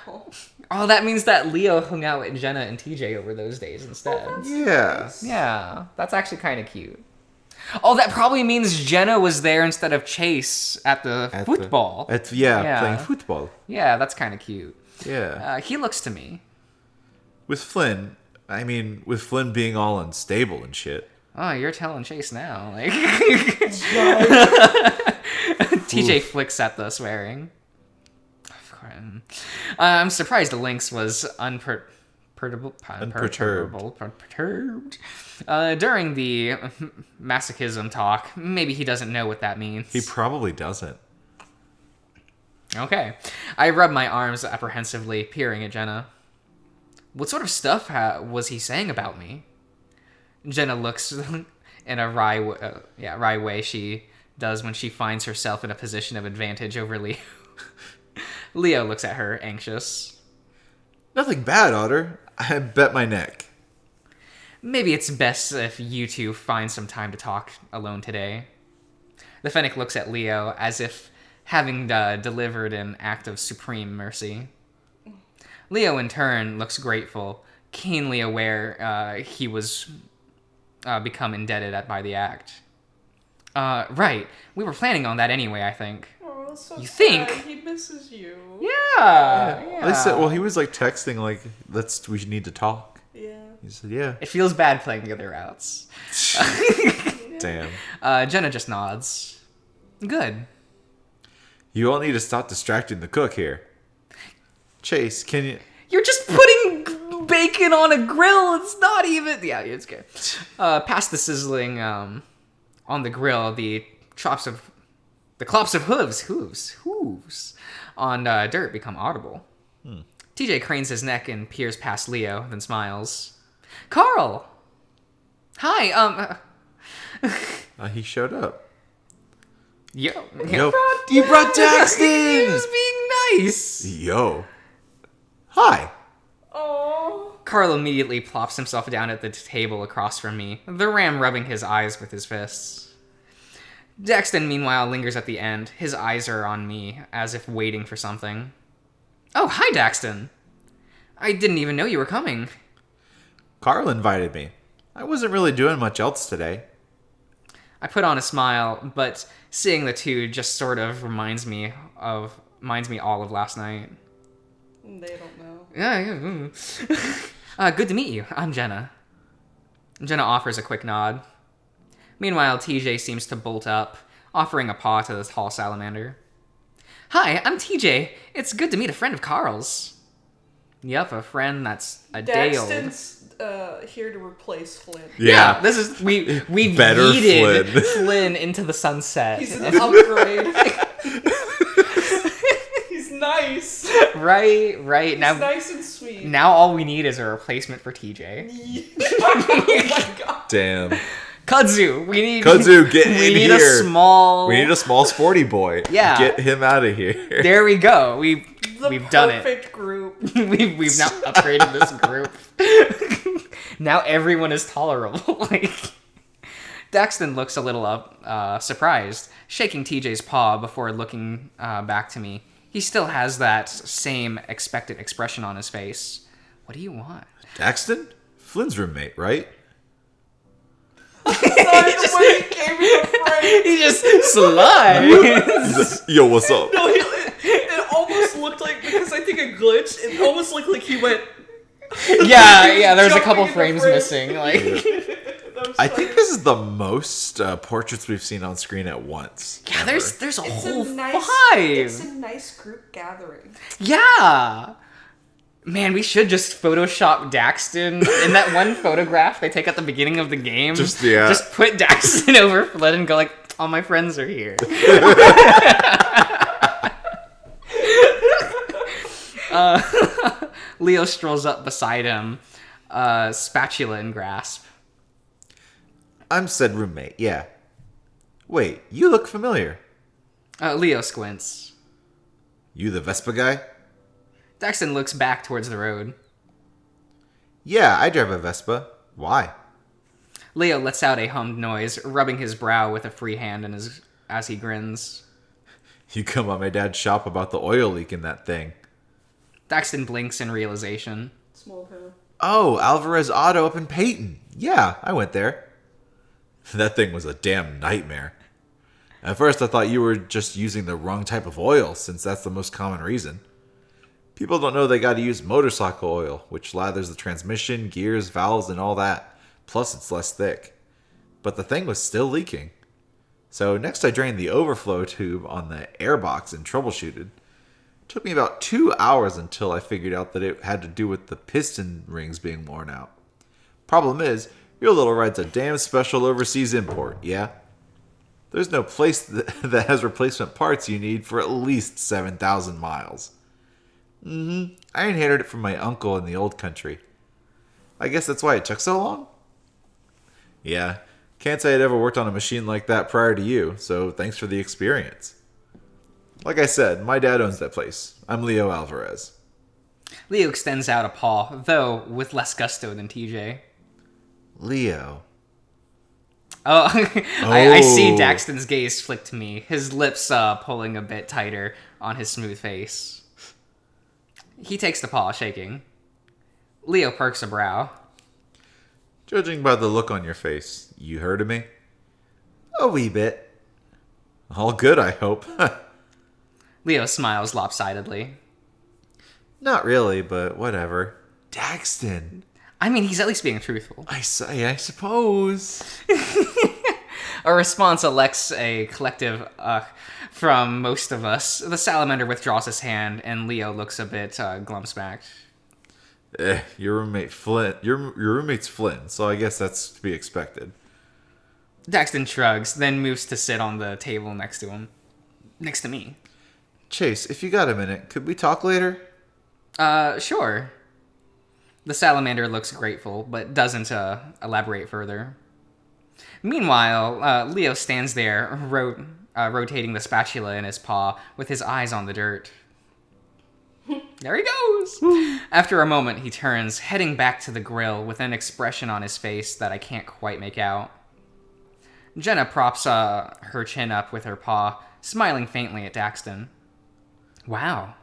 Oh. Oh, that means that Leo hung out with Jenna and TJ over those days instead. Yeah. Yeah, that's actually kind of cute. Oh, that probably means Jenna was there instead of Chase at the football. Playing football. Yeah, that's kind of cute. Yeah. He looks to me. With Flynn being all unstable and shit. Oh, you're telling Chase now. Like TJ flicks at the swearing. I'm surprised Lynx was unperturbed. During the masochism talk. Maybe he doesn't know what that means. He probably doesn't. Okay. I rub my arms apprehensively, peering at Jenna. What sort of stuff was he saying about me? Jenna looks in a wry way she does when she finds herself in a position of advantage over Leo. Leo looks at her, anxious. Nothing bad, Otter. I bet my neck. Maybe it's best if you two find some time to talk alone today. The Fennec looks at Leo as if having delivered an act of supreme mercy. Leo, in turn, looks grateful, keenly aware he was become indebted by the act. Right. We were planning on that anyway, I think. Oh, that's so You sad. think? He misses you. Yeah. They said, he was like texting, like, we need to talk. Yeah. He said, yeah. It feels bad playing the other routes. Damn. Jenna just nods. Good. You all need to stop distracting the cook here. Chase, can you... You're just putting bacon on a grill. It's not even... Yeah, it's good. Past the sizzling on the grill, the clops of hooves on dirt become audible. TJ cranes his neck and peers past Leo, then smiles. Carl! Hi, He showed up. Yo. Yo, you brought He Daxton! was being nice. Yo. Hi. Oh. Carl immediately plops himself down at the table across from me, the ram rubbing his eyes with his fists. Daxton, meanwhile, lingers at the end. His eyes are on me, as if waiting for something. Oh, hi, Daxton. I didn't even know you were coming. Carl invited me. I wasn't really doing much else today. I put on a smile, but seeing the two just sort of reminds me all of last night. They don't know. Yeah. Good to meet you. I'm Jenna. Jenna offers a quick nod. Meanwhile, TJ seems to bolt up, offering a paw to the tall salamander. Hi, I'm TJ. It's good to meet a friend of Carl's. Yep, a friend that's a day old. Daxton's here to replace Flynn. Yeah. This is we Better yeeted Flynn. Flynn into the sunset. He's an upgrade. He's nice. Right. He's nice and sweet. Now all we need is a replacement for TJ. Oh my god. Damn. Kudzu, we need Kudzu, get in we need here. We need a small sporty boy. Yeah. Get him out of here. There we go. We've done it. Perfect group. We've now upgraded this group. Now everyone is tolerable. Like Daxton looks a little surprised, shaking TJ's paw before looking back to me. He still has that same expectant expression on his face. What do you want? Daxton? Flynn's roommate, right? He just slides. Yo, what's up? No, it almost looked like, because I think it glitched, it almost looked like he went... Yeah, there's a jumping couple in the frames frame. Missing. Like, I think this is the most portraits we've seen on screen at once. yeah, ever. there's a It's whole a nice, five. It's a nice group gathering. Yeah. Man, we should just Photoshop Daxton in that one photograph they take at the beginning of the game. Just put Daxton over Flynn and go like, all my friends are here. Leo strolls up beside him, spatula in grasp. I'm said roommate, yeah. Wait, you look familiar. Leo squints. You the Vespa guy? Daxton looks back towards the road. Yeah, I drive a Vespa. Why? Leo lets out a hummed noise, rubbing his brow with a free hand as he grins. You come at my dad's shop about the oil leak in that thing. Daxton blinks in realization. Small town. Oh, Alvarez Auto up in Peyton. Yeah, I went there. That thing was a damn nightmare. At first I thought you were just using the wrong type of oil, since that's the most common reason. People don't know they gotta use motorcycle oil, which lathers the transmission, gears, valves, and all that. Plus it's less thick. But the thing was still leaking. So next I drained the overflow tube on the airbox and troubleshooted. It took me about 2 hours until I figured out that it had to do with the piston rings being worn out. Problem is, your little ride's a damn special overseas import, yeah? There's no place that has replacement parts you need for at least 7,000 miles. I inherited it from my uncle in the old country. I guess that's why it took so long? Yeah, can't say I'd ever worked on a machine like that prior to you, so thanks for the experience. Like I said, my dad owns that place. I'm Leo Alvarez. Leo extends out a paw, though with less gusto than TJ. Leo. Oh, I see Oh. Daxton's gaze flick to me, his lips pulling a bit tighter on his smooth face. He takes the paw, shaking. Leo perks a brow. Judging by the look on your face, you heard of me? A wee bit. All good, I hope. Leo smiles lopsidedly. Not really, but whatever. Daxton. I mean, he's at least being truthful. I suppose. A response elects a collective from most of us. The salamander withdraws his hand, and Leo looks a bit glumsmacked. Your roommate Flynn. Your roommate's Flynn, so I guess that's to be expected. Daxton shrugs, then moves to sit on the table next to him. Next to me. Chase, if you got a minute, could we talk later? Sure. The salamander looks grateful, but doesn't elaborate further. Meanwhile, Leo stands there, rotating the spatula in his paw with his eyes on the dirt. There he goes! After a moment, he turns, heading back to the grill with an expression on his face that I can't quite make out. Jenna props her chin up with her paw, smiling faintly at Daxton. Wow.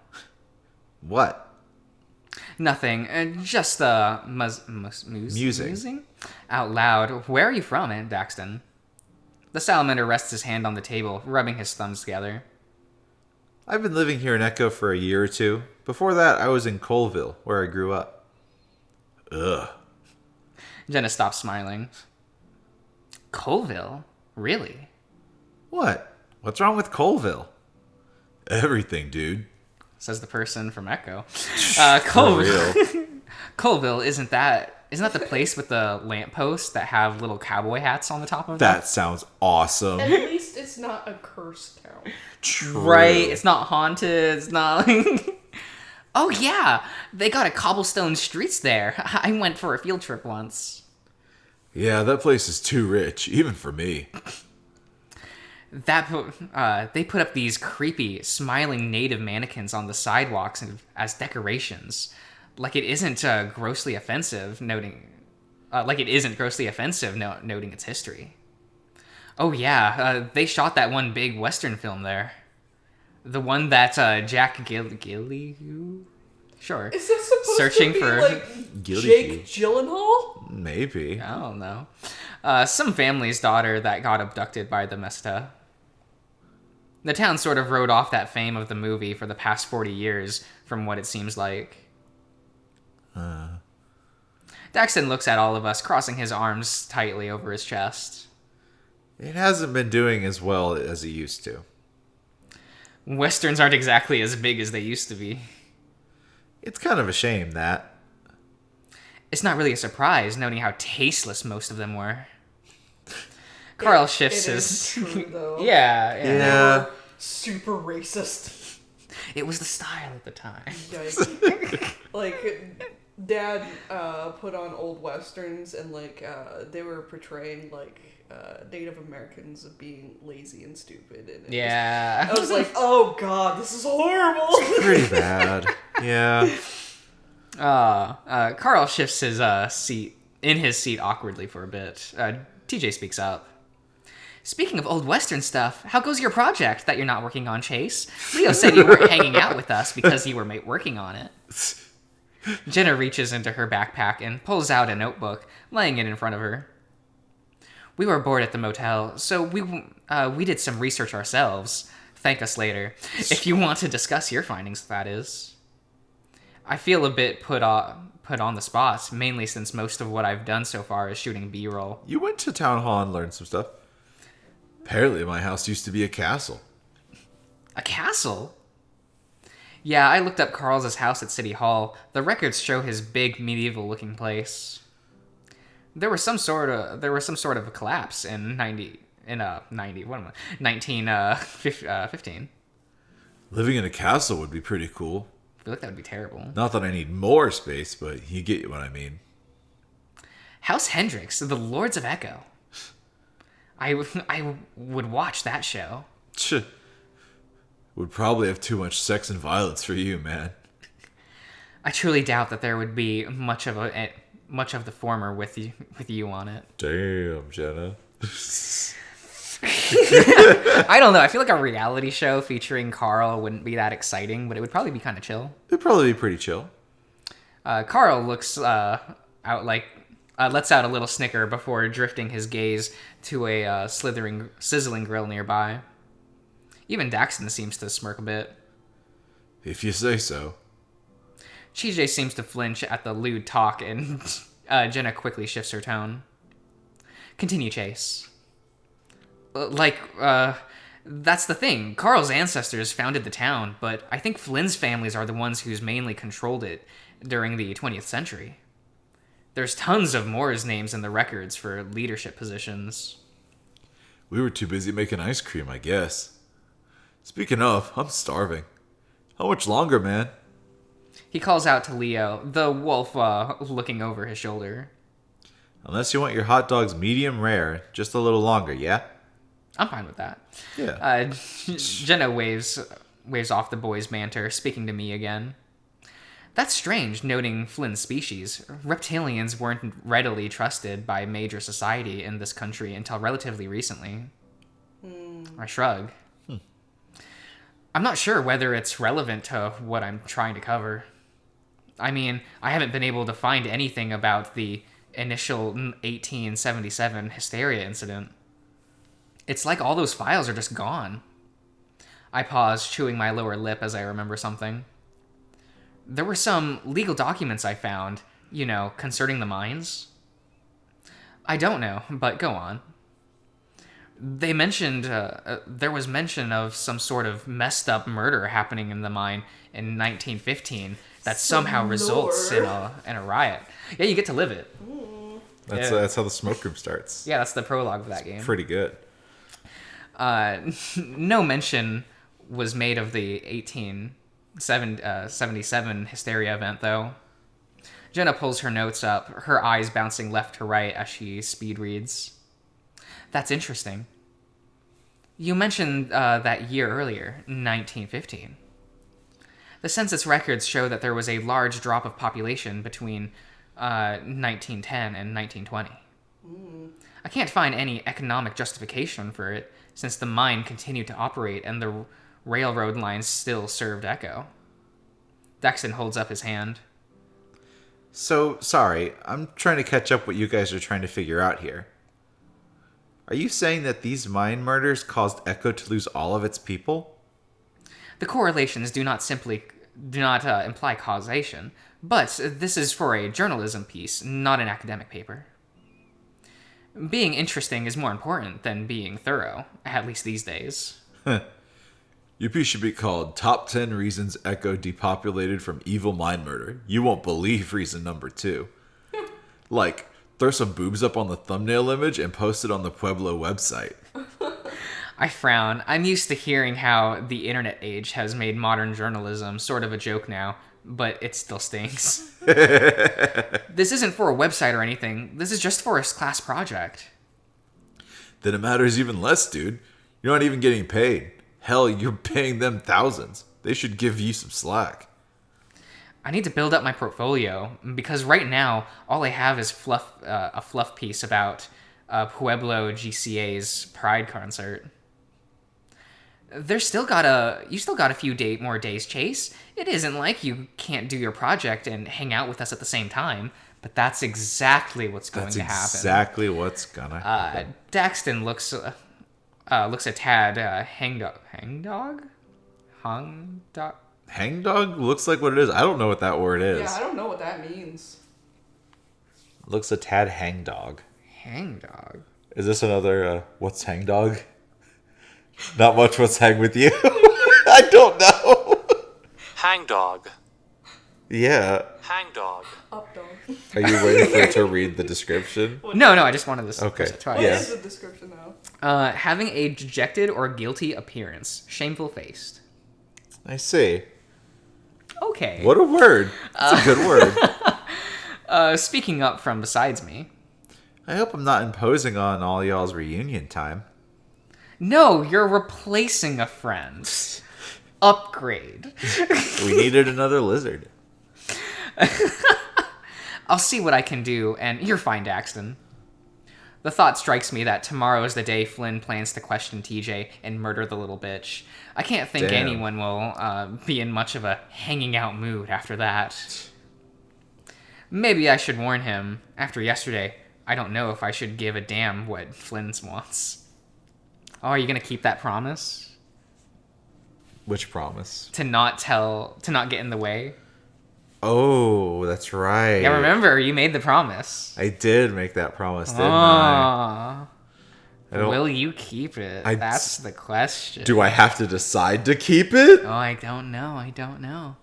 What? Nothing. Just Musing. musing? Out loud. Where are you from, Aunt Daxton? The salamander rests his hand on the table, rubbing his thumbs together. I've been living here in Echo for a year or two. Before that, I was in Colville, where I grew up. Ugh. Jenna stops smiling. Colville? Really? What? What's wrong with Colville? Everything, dude. Says the person from Echo. For Colville. real. Colville, isn't that the place with the lampposts that have little cowboy hats on the top of them? That sounds awesome. At least it's not a cursed town. True. Right, it's not haunted, it's not like... Oh yeah, they got a cobblestone streets there. I went for a field trip once. Yeah, that place is too rich, even for me. They put up these creepy, smiling native mannequins on the sidewalks as decorations. Like it isn't grossly offensive, noting its history. Oh yeah, they shot that one big Western film there. The one that Jack Gilly... Sure. Is that supposed Searching to be for- like Guilty Jake Gyllenhaal? Maybe. I don't know. Some family's daughter that got abducted by the Mesta. The town sort of wrote off that fame of the movie for the past 40 years, from what it seems like. Daxton looks at all of us, crossing his arms tightly over his chest. It hasn't been doing as well as it used to. Westerns aren't exactly as big as they used to be. It's kind of a shame that. It's not really a surprise, noting how tasteless most of them were. Carl shifts It his... is true, though. Yeah. Yeah. They were super racist. It was the style at the time. Yikes. Like, Dad put on old westerns, and they were portraying Native Americans of being lazy and stupid. And Yeah. I was like, oh god, this is horrible. Pretty bad. Yeah. Carl shifts his seat awkwardly for a bit. TJ speaks up. Speaking of old Western stuff, how goes your project that you're not working on, Chase? Leo said you weren't hanging out with us because you were working on it. Jenna reaches into her backpack and pulls out a notebook, laying it in front of her. We were bored at the motel, so we did some research ourselves. Thank us later. If you want to discuss your findings, that is. I feel a bit put on the spot, mainly since most of what I've done so far is shooting B-roll. You went to town hall and learned some stuff. Apparently my house used to be a castle. A castle? Yeah, I looked up Carl's house at City Hall. The records show his big medieval-looking place. There was some sort of a collapse in 1915. Living in a castle would be pretty cool. I feel like that would be terrible. Not that I need more space, but you get what I mean. House Hendricks, the Lords of Echo. I would watch that show. Would probably have too much sex and violence for you, man. I truly doubt that there would be much of the former with you on it. Damn, Jenna. I don't know. I feel like a reality show featuring Carl wouldn't be that exciting, but it would probably be kind of chill. It'd probably be pretty chill. Carl looks lets out a little snicker before drifting his gaze to a sizzling grill nearby. Even Daxton seems to smirk a bit. If you say so. TJ seems to flinch at the lewd talk, and Jenna quickly shifts her tone. Continue, Chase. That's the thing. Carl's ancestors founded the town, but I think Flynn's families are the ones who's mainly controlled it during the 20th century. There's tons of Moors names in the records for leadership positions. We were too busy making ice cream, I guess. Speaking of, I'm starving. How much longer, man? He calls out to Leo, the wolf looking over his shoulder. Unless you want your hot dogs medium rare, just a little longer, yeah? I'm fine with that. Yeah. Jenna waves off the boy's banter, speaking to me again. That's strange, noting Flynn's species. Reptilians weren't readily trusted by major society in this country until relatively recently. I shrug. I'm not sure whether it's relevant to what I'm trying to cover. I mean, I haven't been able to find anything about the initial 1877 hysteria incident. It's like all those files are just gone. I pause, chewing my lower lip as I remember something. There were some legal documents I found, concerning the mines. I don't know, but go on. They mentioned, there was mention of some sort of messed up murder happening in the mine in 1915 that somehow results in a riot. Yeah, you get to live it. That's how the smoke room starts. Yeah, that's the prologue of that game. Pretty good. No mention was made of the 1877 hysteria event, though. Jenna pulls her notes up, her eyes bouncing left to right as she speed reads. That's interesting. You mentioned that year earlier, 1915. The census records show that there was a large drop of population between 1910 and 1920. I can't find any economic justification for it, since the mine continued to operate and the railroad lines still served Echo. Daxton holds up his hand. So, sorry, I'm trying to catch up what you guys are trying to figure out here. Are you saying that these mine murders caused Echo to lose all of its people? The correlations do not imply causation, but this is for a journalism piece, not an academic paper. Being interesting is more important than being thorough, at least these days. Your piece should be called Top 10 Reasons Echo Depopulated from Evil Mine Murder. You won't believe reason number 2. Like, throw some boobs up on the thumbnail image and post it on the Pueblo website. I frown. I'm used to hearing how the internet age has made modern journalism sort of a joke now, but it still stings. This isn't for a website or anything. This is just for a class project. Then it matters even less, dude. You're not even getting paid. Hell, you're paying them thousands. They should give you some slack. I need to build up my portfolio, because right now, all I have is a fluff piece about Pueblo GCA's Pride concert. You still got a few more days, Chase. It isn't like you can't do your project and hang out with us at the same time, but that's exactly what's going to happen. That's exactly what's gonna happen. Daxton looks a tad hangdog. Hangdog looks like what it is. I don't know what that word is. Yeah, I don't know what that means. Looks a tad hangdog. Hangdog. Is this another what's hangdog? Not much. What's hang with you? I don't know. Hangdog. Yeah. Hangdog. Up dog. Are you waiting for it to read the description? No, I just wanted this. Okay. To try. What Yeah. is the description now? Having a dejected or guilty appearance, shameful faced. I see. Okay. What a word. It's a good word. Speaking up from besides me. I hope I'm not imposing on all y'all's reunion time. No, you're replacing a friend. Upgrade. We needed another lizard. I'll see what I can do, and you're fine, Daxton. The thought strikes me that tomorrow is the day Flynn plans to question TJ and murder the little bitch. I can't think Damn. anyone will be in much of a hanging out mood after that. Maybe I should warn him. After yesterday, I don't know if I should give a damn what Flynn wants. Oh, are you gonna keep that promise? Which promise? To not get in the way? Oh, that's right. Yeah, remember, you made the promise. I did make that promise, didn't I? don't- Will you keep it? That's the question. Do I have to decide to keep it? Oh, I don't know.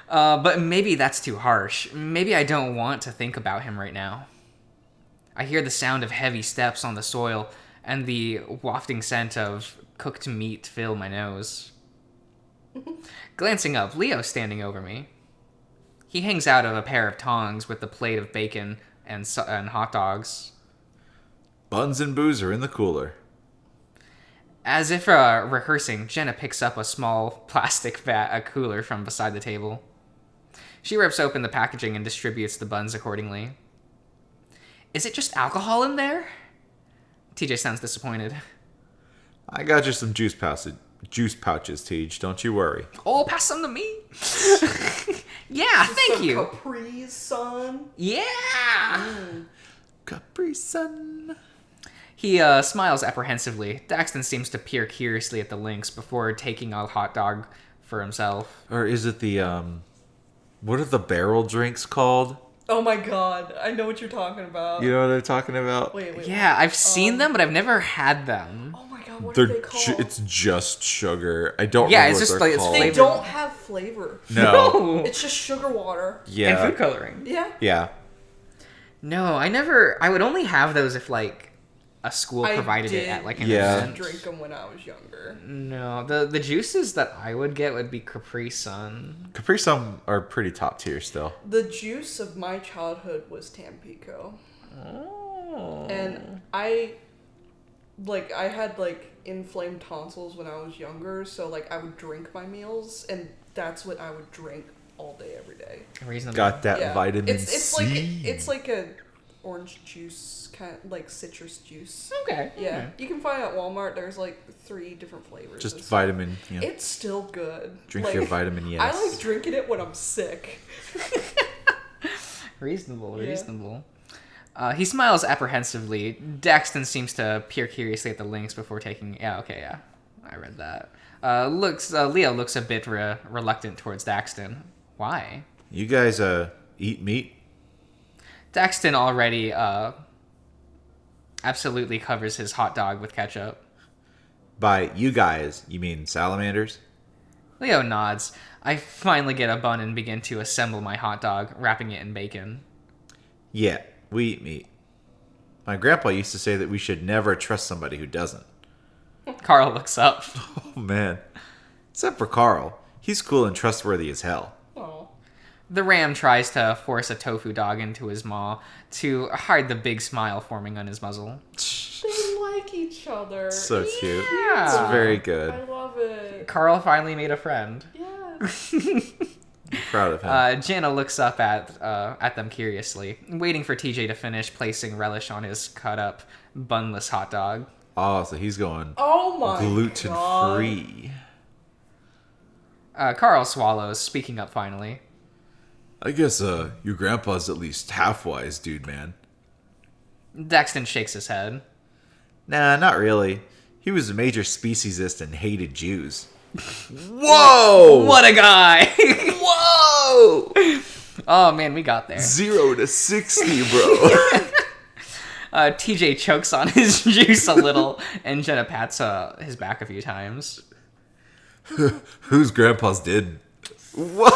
But maybe that's too harsh. Maybe I don't want to think about him right now. I hear the sound of heavy steps on the soil and the wafting scent of cooked meat fill my nose. Glancing up, Leo's standing over me. He hangs out of a pair of tongs with the plate of bacon and hot dogs. Buns and booze are in the cooler. As if rehearsing, Jenna picks up a small plastic cooler from beside the table. She rips open the packaging and distributes the buns accordingly. Is it just alcohol in there? TJ sounds disappointed. I got you some juice pouches, Tej. Don't you worry. Oh, pass some to me. Yeah, thank Some you. Capri Sun. Yeah. Capri Sun. He smiles apprehensively. Daxton seems to peer curiously at the links before taking a hot dog for himself. Or is it the, what are the barrel drinks called? Oh my god, I know what you're talking about. You know what I'm talking about? Wait. Yeah, I've seen them, but I've never had them. Oh my god, what are they called? It's just sugar. I don't Yeah, remember it's what just they're like- it's called. They flavored. don't have flavor. No. It's just sugar water. Yeah. And food coloring. Yeah. Yeah. No, I would only have those if, like, a school provided it at, like, an Yeah. event. Drink them when I was younger. No, the juices that I would get would be Capri Sun. Capri Sun are pretty top tier still. The juice of my childhood was Tampico. Oh. And I had like inflamed tonsils when I was younger, so like I would drink my meals, and that's what I would drink all day, every day. Reasonable. Got that Yeah. vitamin it's C. it's like a orange juice kind of, like citrus juice. Okay. Yeah, okay. you can find it at Walmart. There's like 3 different flavors. Just It's- vitamin. Yeah. It's still good. Drink Like, your vitamin yes. I like drinking it when I'm sick. Reasonable. Yeah. Reasonable. He smiles apprehensively. Daxton seems to peer curiously at the links before taking. Yeah. Okay. Yeah. I read that. Leo looks a bit reluctant towards Daxton. Why? You guys eat meat? Daxton already absolutely covers his hot dog with ketchup. By you guys, you mean salamanders? Leo nods. I finally get a bun and begin to assemble my hot dog, wrapping it in bacon. Yeah, we eat meat. My grandpa used to say that we should never trust somebody who doesn't. Carl looks up. Oh man. Except for Carl. He's cool and trustworthy as hell. Oh. The ram tries to force a tofu dog into his maw to hide the big smile forming on his muzzle. They like each other. So cute. Yeah. It's very good. I love it. Carl finally made a friend. Yeah. Proud of him. Jana looks up at them curiously, waiting for TJ to finish placing relish on his cut-up, bunless hot dog. Oh, so he's going Oh my gluten god. free. Carl swallows, speaking up finally. I guess your grandpa's at least half wise, dude, man. Daxton shakes his head. Nah, not really. He was a major speciesist and hated Jews. Whoa! What a guy! Whoa! Oh man, we got there. 0 to 60, bro. TJ chokes on his juice a little, and Jenna pats his back a few times. Whose grandpa's did? Whoa!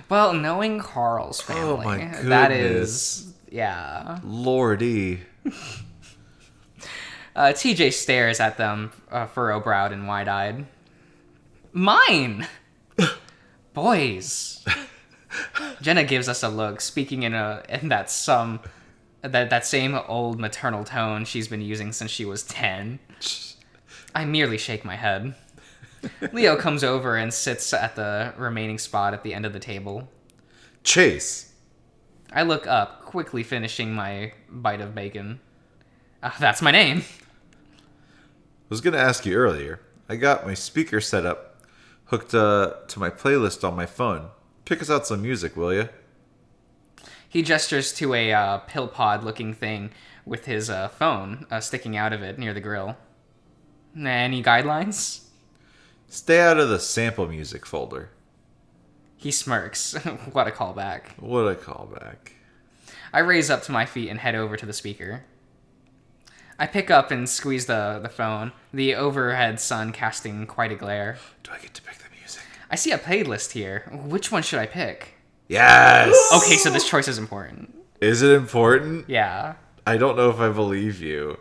Well, knowing Carl's family, Oh my that goodness. is, yeah. Lordy. TJ stares at them, furrow-browed and wide-eyed. Mine! Boys. Jenna gives us a look, speaking in that same old maternal tone she's been using since she was 10. I merely shake my head. Leo comes over and sits at the remaining spot at the end of the table. Chase. I look up, quickly finishing my bite of bacon. That's my name. I was going to ask you earlier. I got my speaker set up, hooked to my playlist on my phone. Pick us out some music, will you? He gestures to a pill pod looking thing with his phone sticking out of it near the grill. Any guidelines? Stay out of the sample music folder. He smirks. What a callback. What a callback. I raise up to my feet and head over to the speaker. I pick up and squeeze the phone, the overhead sun casting quite a glare. Do I get to pick the music? I see a playlist here. Which one should I pick? Yes! Okay, so this choice is important. Is it important? Yeah. I don't know if I believe you.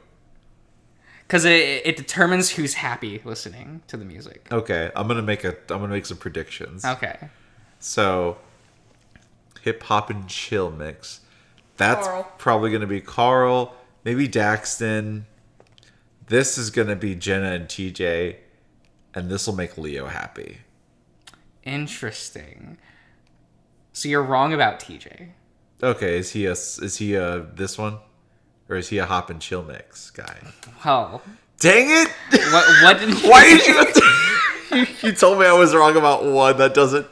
Because it determines who's happy listening to the music. Okay, I'm gonna make some predictions. Okay. So hip hop and chill mix. That's Carl. probably going to be Carl, maybe Daxton. This is going to be Jenna and TJ, and this will make Leo happy. Interesting. So you're wrong about TJ. Okay, is he a this one? Or is he a hop and chill mix guy? Well, Dang it! what did Why did you you told me I was wrong about one. That doesn't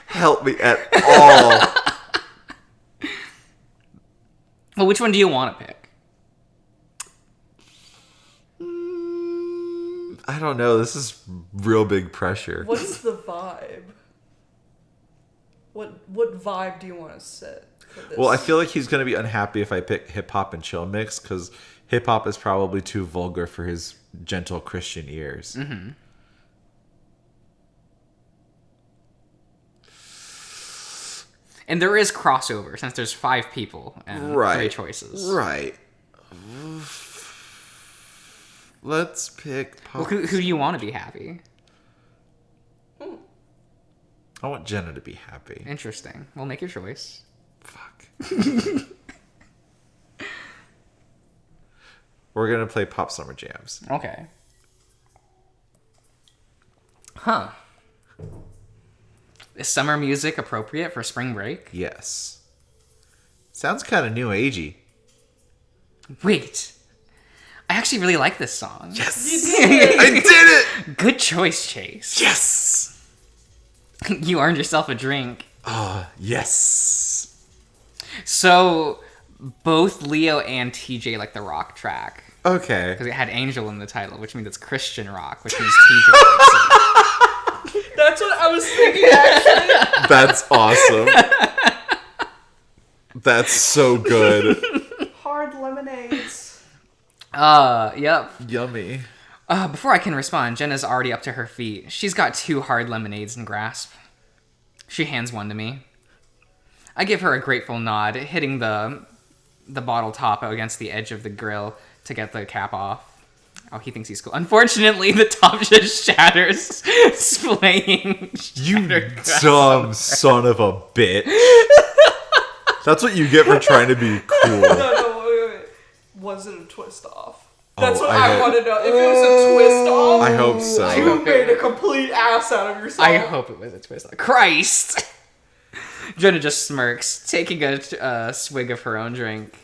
help me at all. Well, which one do you want to pick? I don't know. This is real big pressure. What is the vibe? What vibe do you want to set for this? Well, I feel like he's going to be unhappy if I pick hip hop and chill mix because hip hop is probably too vulgar for his gentle Christian ears. Mm-hmm. And there is crossover since there's 5 people and 3 choices. Right. Let's pick Well, pop. who do you want to be happy? I want Jenna to be happy. Interesting. Well, make your choice. Fuck. We're going to play Pop Summer Jams. Okay. Huh. Is summer music appropriate for spring break? Yes. Sounds kind of new agey. Wait. I actually really like this song. Yes. You did it! I did it! Good choice, Chase. Yes! You earned yourself a drink. Yes. So, both Leo and TJ like the rock track. Okay. Because it had Angel in the title, which means it's Christian rock, which means TJ likes it. That's what I was thinking, actually. That's awesome. That's so good. Hard lemonades. Yep. Yummy. Before I can respond, Jenna's already up to her feet. She's got 2 hard lemonades in grasp. She hands one to me. I give her a grateful nod, hitting the bottle top against the edge of the grill to get the cap off. Oh, he thinks he's cool. Unfortunately, the top just shatters, splaying. You dumb son of a bitch. That's what you get for trying to be cool. No, wait. Was it a twist off? That's what I hope- want to know. If it was a twist off, I hope so. you made a complete ass out of yourself. I hope it was a twist. Christ! Jenna just smirks, taking a swig of her own drink.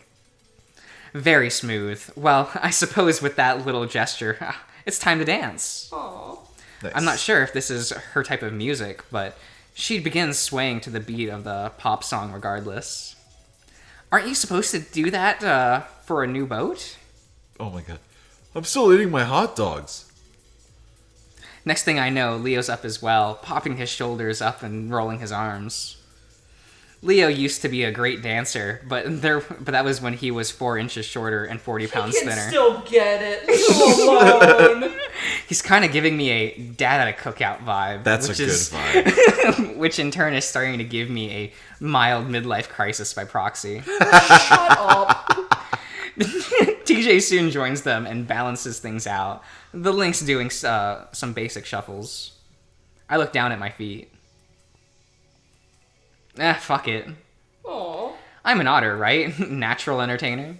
Very smooth. Well, I suppose with that little gesture, it's time to dance. Aw. Nice. I'm not sure if this is her type of music, but she begins swaying to the beat of the pop song regardless. Aren't you supposed to do that for a new boat? Oh my god. I'm still eating my hot dogs. Next thing I know, Leo's up as well, popping his shoulders up and rolling his arms. Leo used to be a great dancer, but that was when he was 4 inches shorter and 40 pounds You can thinner. still get it. Leave him alone. He's kind of giving me a dad at a cookout vibe. That's which a good is, vibe. Which in turn is starting to give me a mild midlife crisis by proxy. Shut up. TJ soon joins them and balances things out. The Link's doing some basic shuffles. I look down at my feet. Fuck it. Aw. I'm an otter, right? Natural entertainer.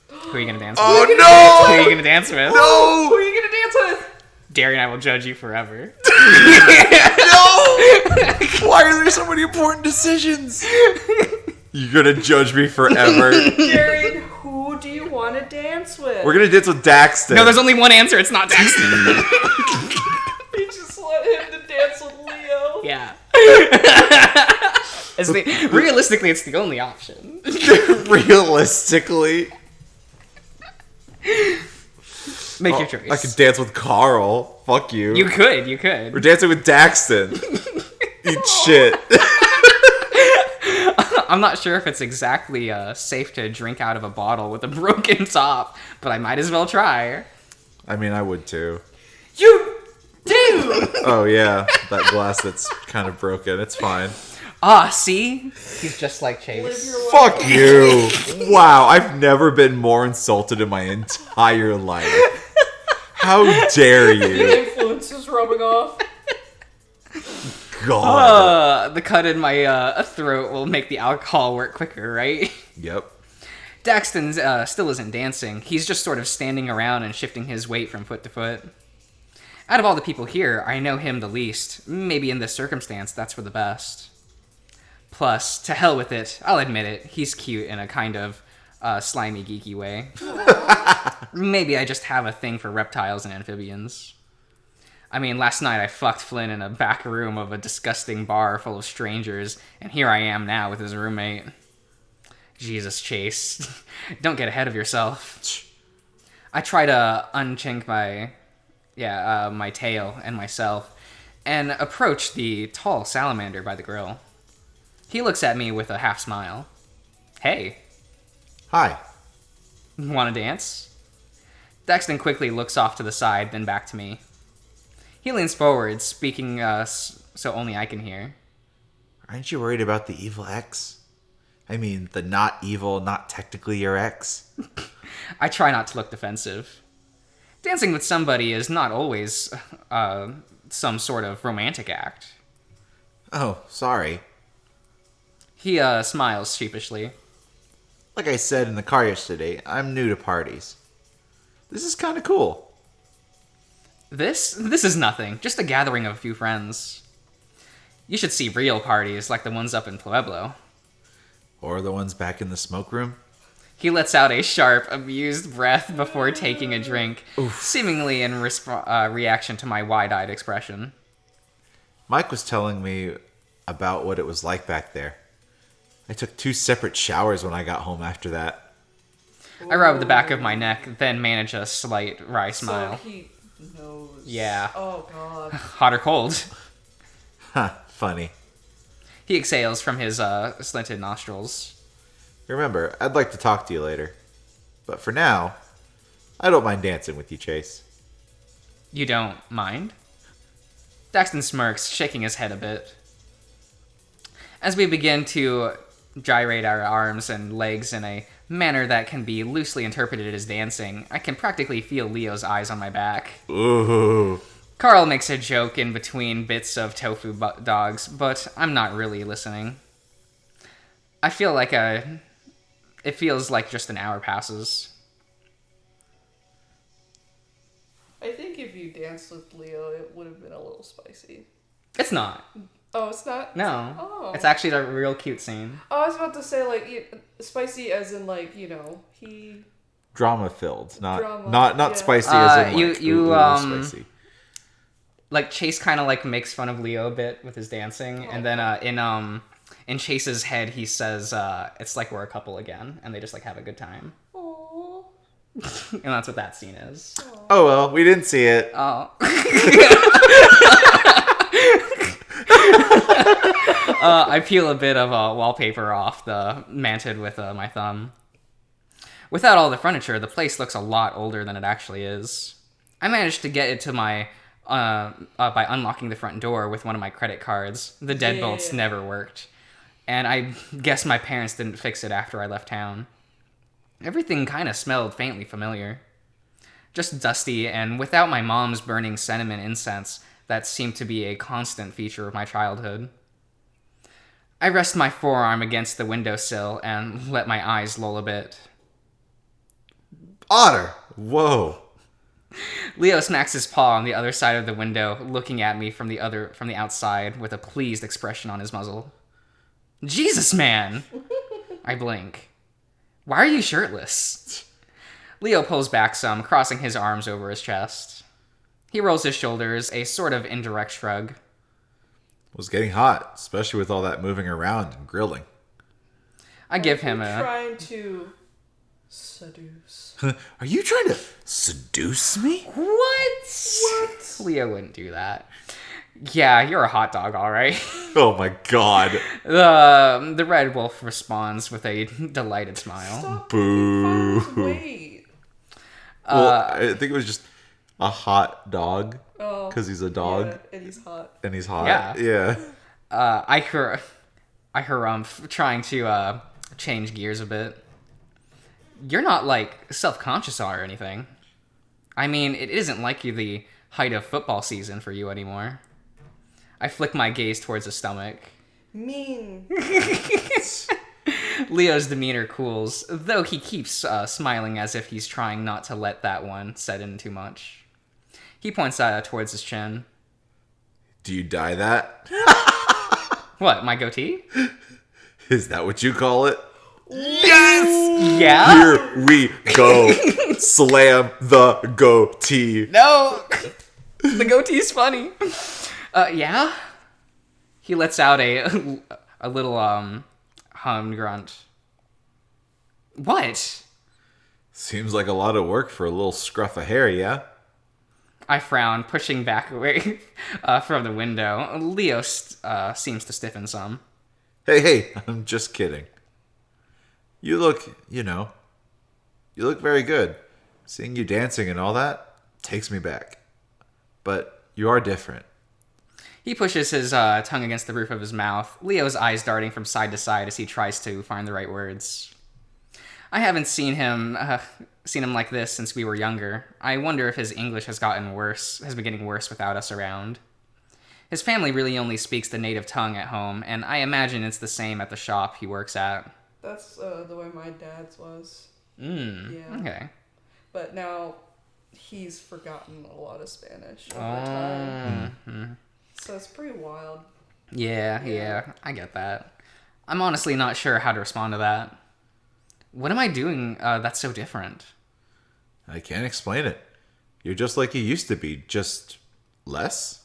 Who are you gonna dance with? Oh Who no! are you gonna dance with? Who No! are you gonna dance with? Darian, I will judge you forever. No! Why are there so many important decisions? You're gonna judge me forever. Darian, who do you want to dance with? We're gonna dance with Daxton. No, there's only one answer. It's not Daxton. You just let him to dance with Leo. Yeah. Realistically, it's the only option. Realistically. Make your choice. I could dance with Carl. Fuck you. You could. We're dancing with Daxton. Eat shit. I'm not sure if it's exactly safe to drink out of a bottle with a broken top, but I might as well try. I mean, I would too. You do! Oh yeah, that glass that's kind of broken. It's fine. See? He's just like Live Chase. your life. Fuck you. Wow, I've never been more insulted in my entire life. How dare you? The influence is rubbing off. God. The cut in my throat will make the alcohol work quicker, right? Yep. Daxton still isn't dancing. He's just sort of standing around and shifting his weight from foot to foot. Out of all the people here, I know him the least. Maybe in this circumstance, that's for the best. Plus, to hell with it, I'll admit it, he's cute in a kind of slimy, geeky way. Maybe I just have a thing for reptiles and amphibians. I mean, last night I fucked Flynn in a back room of a disgusting bar full of strangers, and here I am now with his roommate. Jesus, Chase. Don't get ahead of yourself. I try to unchink my tail and myself, and approach the tall salamander by the grill. He looks at me with a half smile. Hey. Hi. Want to dance? Daxton quickly looks off to the side, then back to me. He leans forward, speaking so only I can hear. Aren't you worried about the evil ex? I mean, the not evil, not technically your ex? I try not to look defensive. Dancing with somebody is not always some sort of romantic act. Oh, sorry. He smiles sheepishly. Like I said in the car yesterday, I'm new to parties. This is kind of cool. This is nothing. Just a gathering of a few friends. You should see real parties like the ones up in Pueblo. Or the ones back in the smoke room. He lets out a sharp, amused breath before taking a drink, seemingly in reaction to my wide-eyed expression. Mike was telling me about what it was like back there. I took 2 separate showers when I got home after that. I rub the back of my neck, then manage a slight wry smile. So he knows. Yeah. Oh, God. Hot or cold? Huh, funny. He exhales from his slanted nostrils. Remember, I'd like to talk to you later. But for now, I don't mind dancing with you, Chase. You don't mind? Daxton smirks, shaking his head a bit. As we begin to gyrate our arms and legs in a manner that can be loosely interpreted as dancing, I can practically feel Leo's eyes on my back. Ooh. Carl makes a joke in between bits of tofu dogs, but I'm not really listening. I feel like it feels like just an hour passes. I think if you danced with Leo, it would have been a little spicy. It's not. Oh, it's not? No. Oh. It's actually a real cute scene. Oh, I was about to say, like, spicy as in, like, he... Drama filled, not Drama, not yeah. spicy as in like spicy. Like Chase kind of like makes fun of Leo a bit with his dancing, and then in Chase's head he says it's like we're a couple again, and they just like have a good time. Aww. And that's what that scene is. Oh well, we didn't see it. Oh. I peel a bit of wallpaper off the manted with my thumb. Without all the furniture, the place looks a lot older than it actually is. I managed to get it to my by unlocking the front door with one of my credit cards. The deadbolts never worked, and I guess my parents didn't fix it after I left town. Everything kind of smelled faintly familiar. Just dusty, and without my mom's burning cinnamon incense that seemed to be a constant feature of my childhood. I rest my forearm against the windowsill and let my eyes lull a bit. Otter! Whoa. Leo smacks his paw on the other side of the window, looking at me from the outside with a pleased expression on his muzzle. Jesus, man! I blink. Why are you shirtless? Leo pulls back some, crossing his arms over his chest. He rolls his shoulders, a sort of indirect shrug. It was getting hot, especially with all that moving around and grilling. I give him trying to seduce. Are you trying to seduce me? What? Leo wouldn't do that. Yeah, you're a hot dog, all right. Oh my god. The red wolf responds with a delighted smile. Stop Boo. making fun of his weight. Well, I think it was just a hot dog. Oh, Because he's a dog. Yeah, and he's hot. And he's hot. Yeah. Yeah. I harumph, trying to change gears a bit. You're not, like, self-conscious or anything. I mean, it isn't like the height of football season for you anymore. I flick my gaze towards his stomach. Mean. Leo's demeanor cools, though he keeps smiling as if he's trying not to let that one set in too much. He points towards his chin. Do you dye that? What, my goatee? Is that what you call it? Yes! Yeah? Here we go. Slam the goatee. No! The goatee's funny. Yeah? He lets out a little, hum grunt. What? Seems like a lot of work for a little scruff of hair, yeah? I frown, pushing back away from the window. Leo seems to stiffen some. Hey, I'm just kidding. You look very good. Seeing you dancing and all that takes me back. But you are different. He pushes his tongue against the roof of his mouth, Leo's eyes darting from side to side as he tries to find the right words. I haven't seen him like this since we were younger. I wonder if his English has been getting worse without us around. His family really only speaks the native tongue at home, and I imagine it's the same at the shop he works at. That's the way my dad's was. Yeah. Okay. But now he's forgotten a lot of Spanish over time. So it's pretty wild. Yeah, I get that. I'm honestly not sure how to respond to that. What am I doing that's so different? I can't explain it. You're just like you used to be, just less?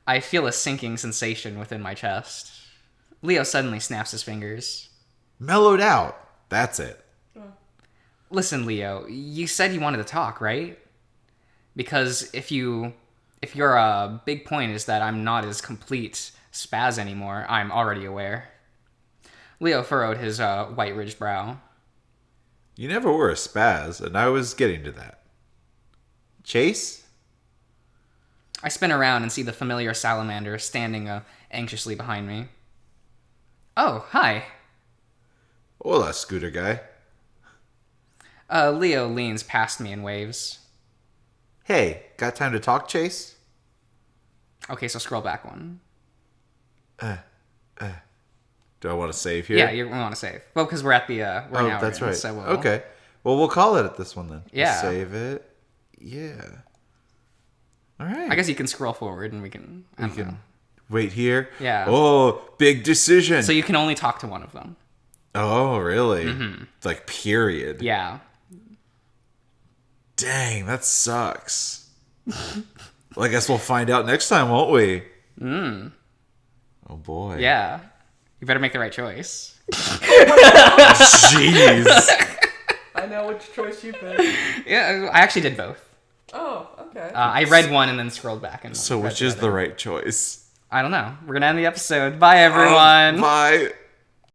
I feel a sinking sensation within my chest. Leo suddenly snaps his fingers. Mellowed out. That's it. Listen, Leo, you said you wanted to talk, right? Because if your big point is that I'm not as complete spaz anymore, I'm already aware. Leo furrowed his white ridged brow. You never were a spaz, and I was getting to that. Chase? I spin around and see the familiar salamander standing anxiously behind me. Oh, hi. Hola, scooter guy. Leo leans past me and waves. Hey, got time to talk, Chase? Okay, so scroll back one. Do I want to save here? Yeah, we want to save. Well, because we're at the we're now that's in, right. So Okay. Well, we'll call it at this one then. Yeah. Save it. Yeah. All right. I guess you can scroll forward and we can. I don't know. Wait here. Yeah. Oh, big decision. So you can only talk to one of them. Oh, really? Like, period. Yeah. Dang, that sucks. Well, I guess we'll find out next time, won't we? Oh, boy. Yeah. You better make the right choice. Jeez. I know which choice you picked. Yeah, I actually did both. Oh, okay. I read one and then scrolled back. And So read which is the right choice? I don't know. We're going to end the episode. Bye, everyone. Bye.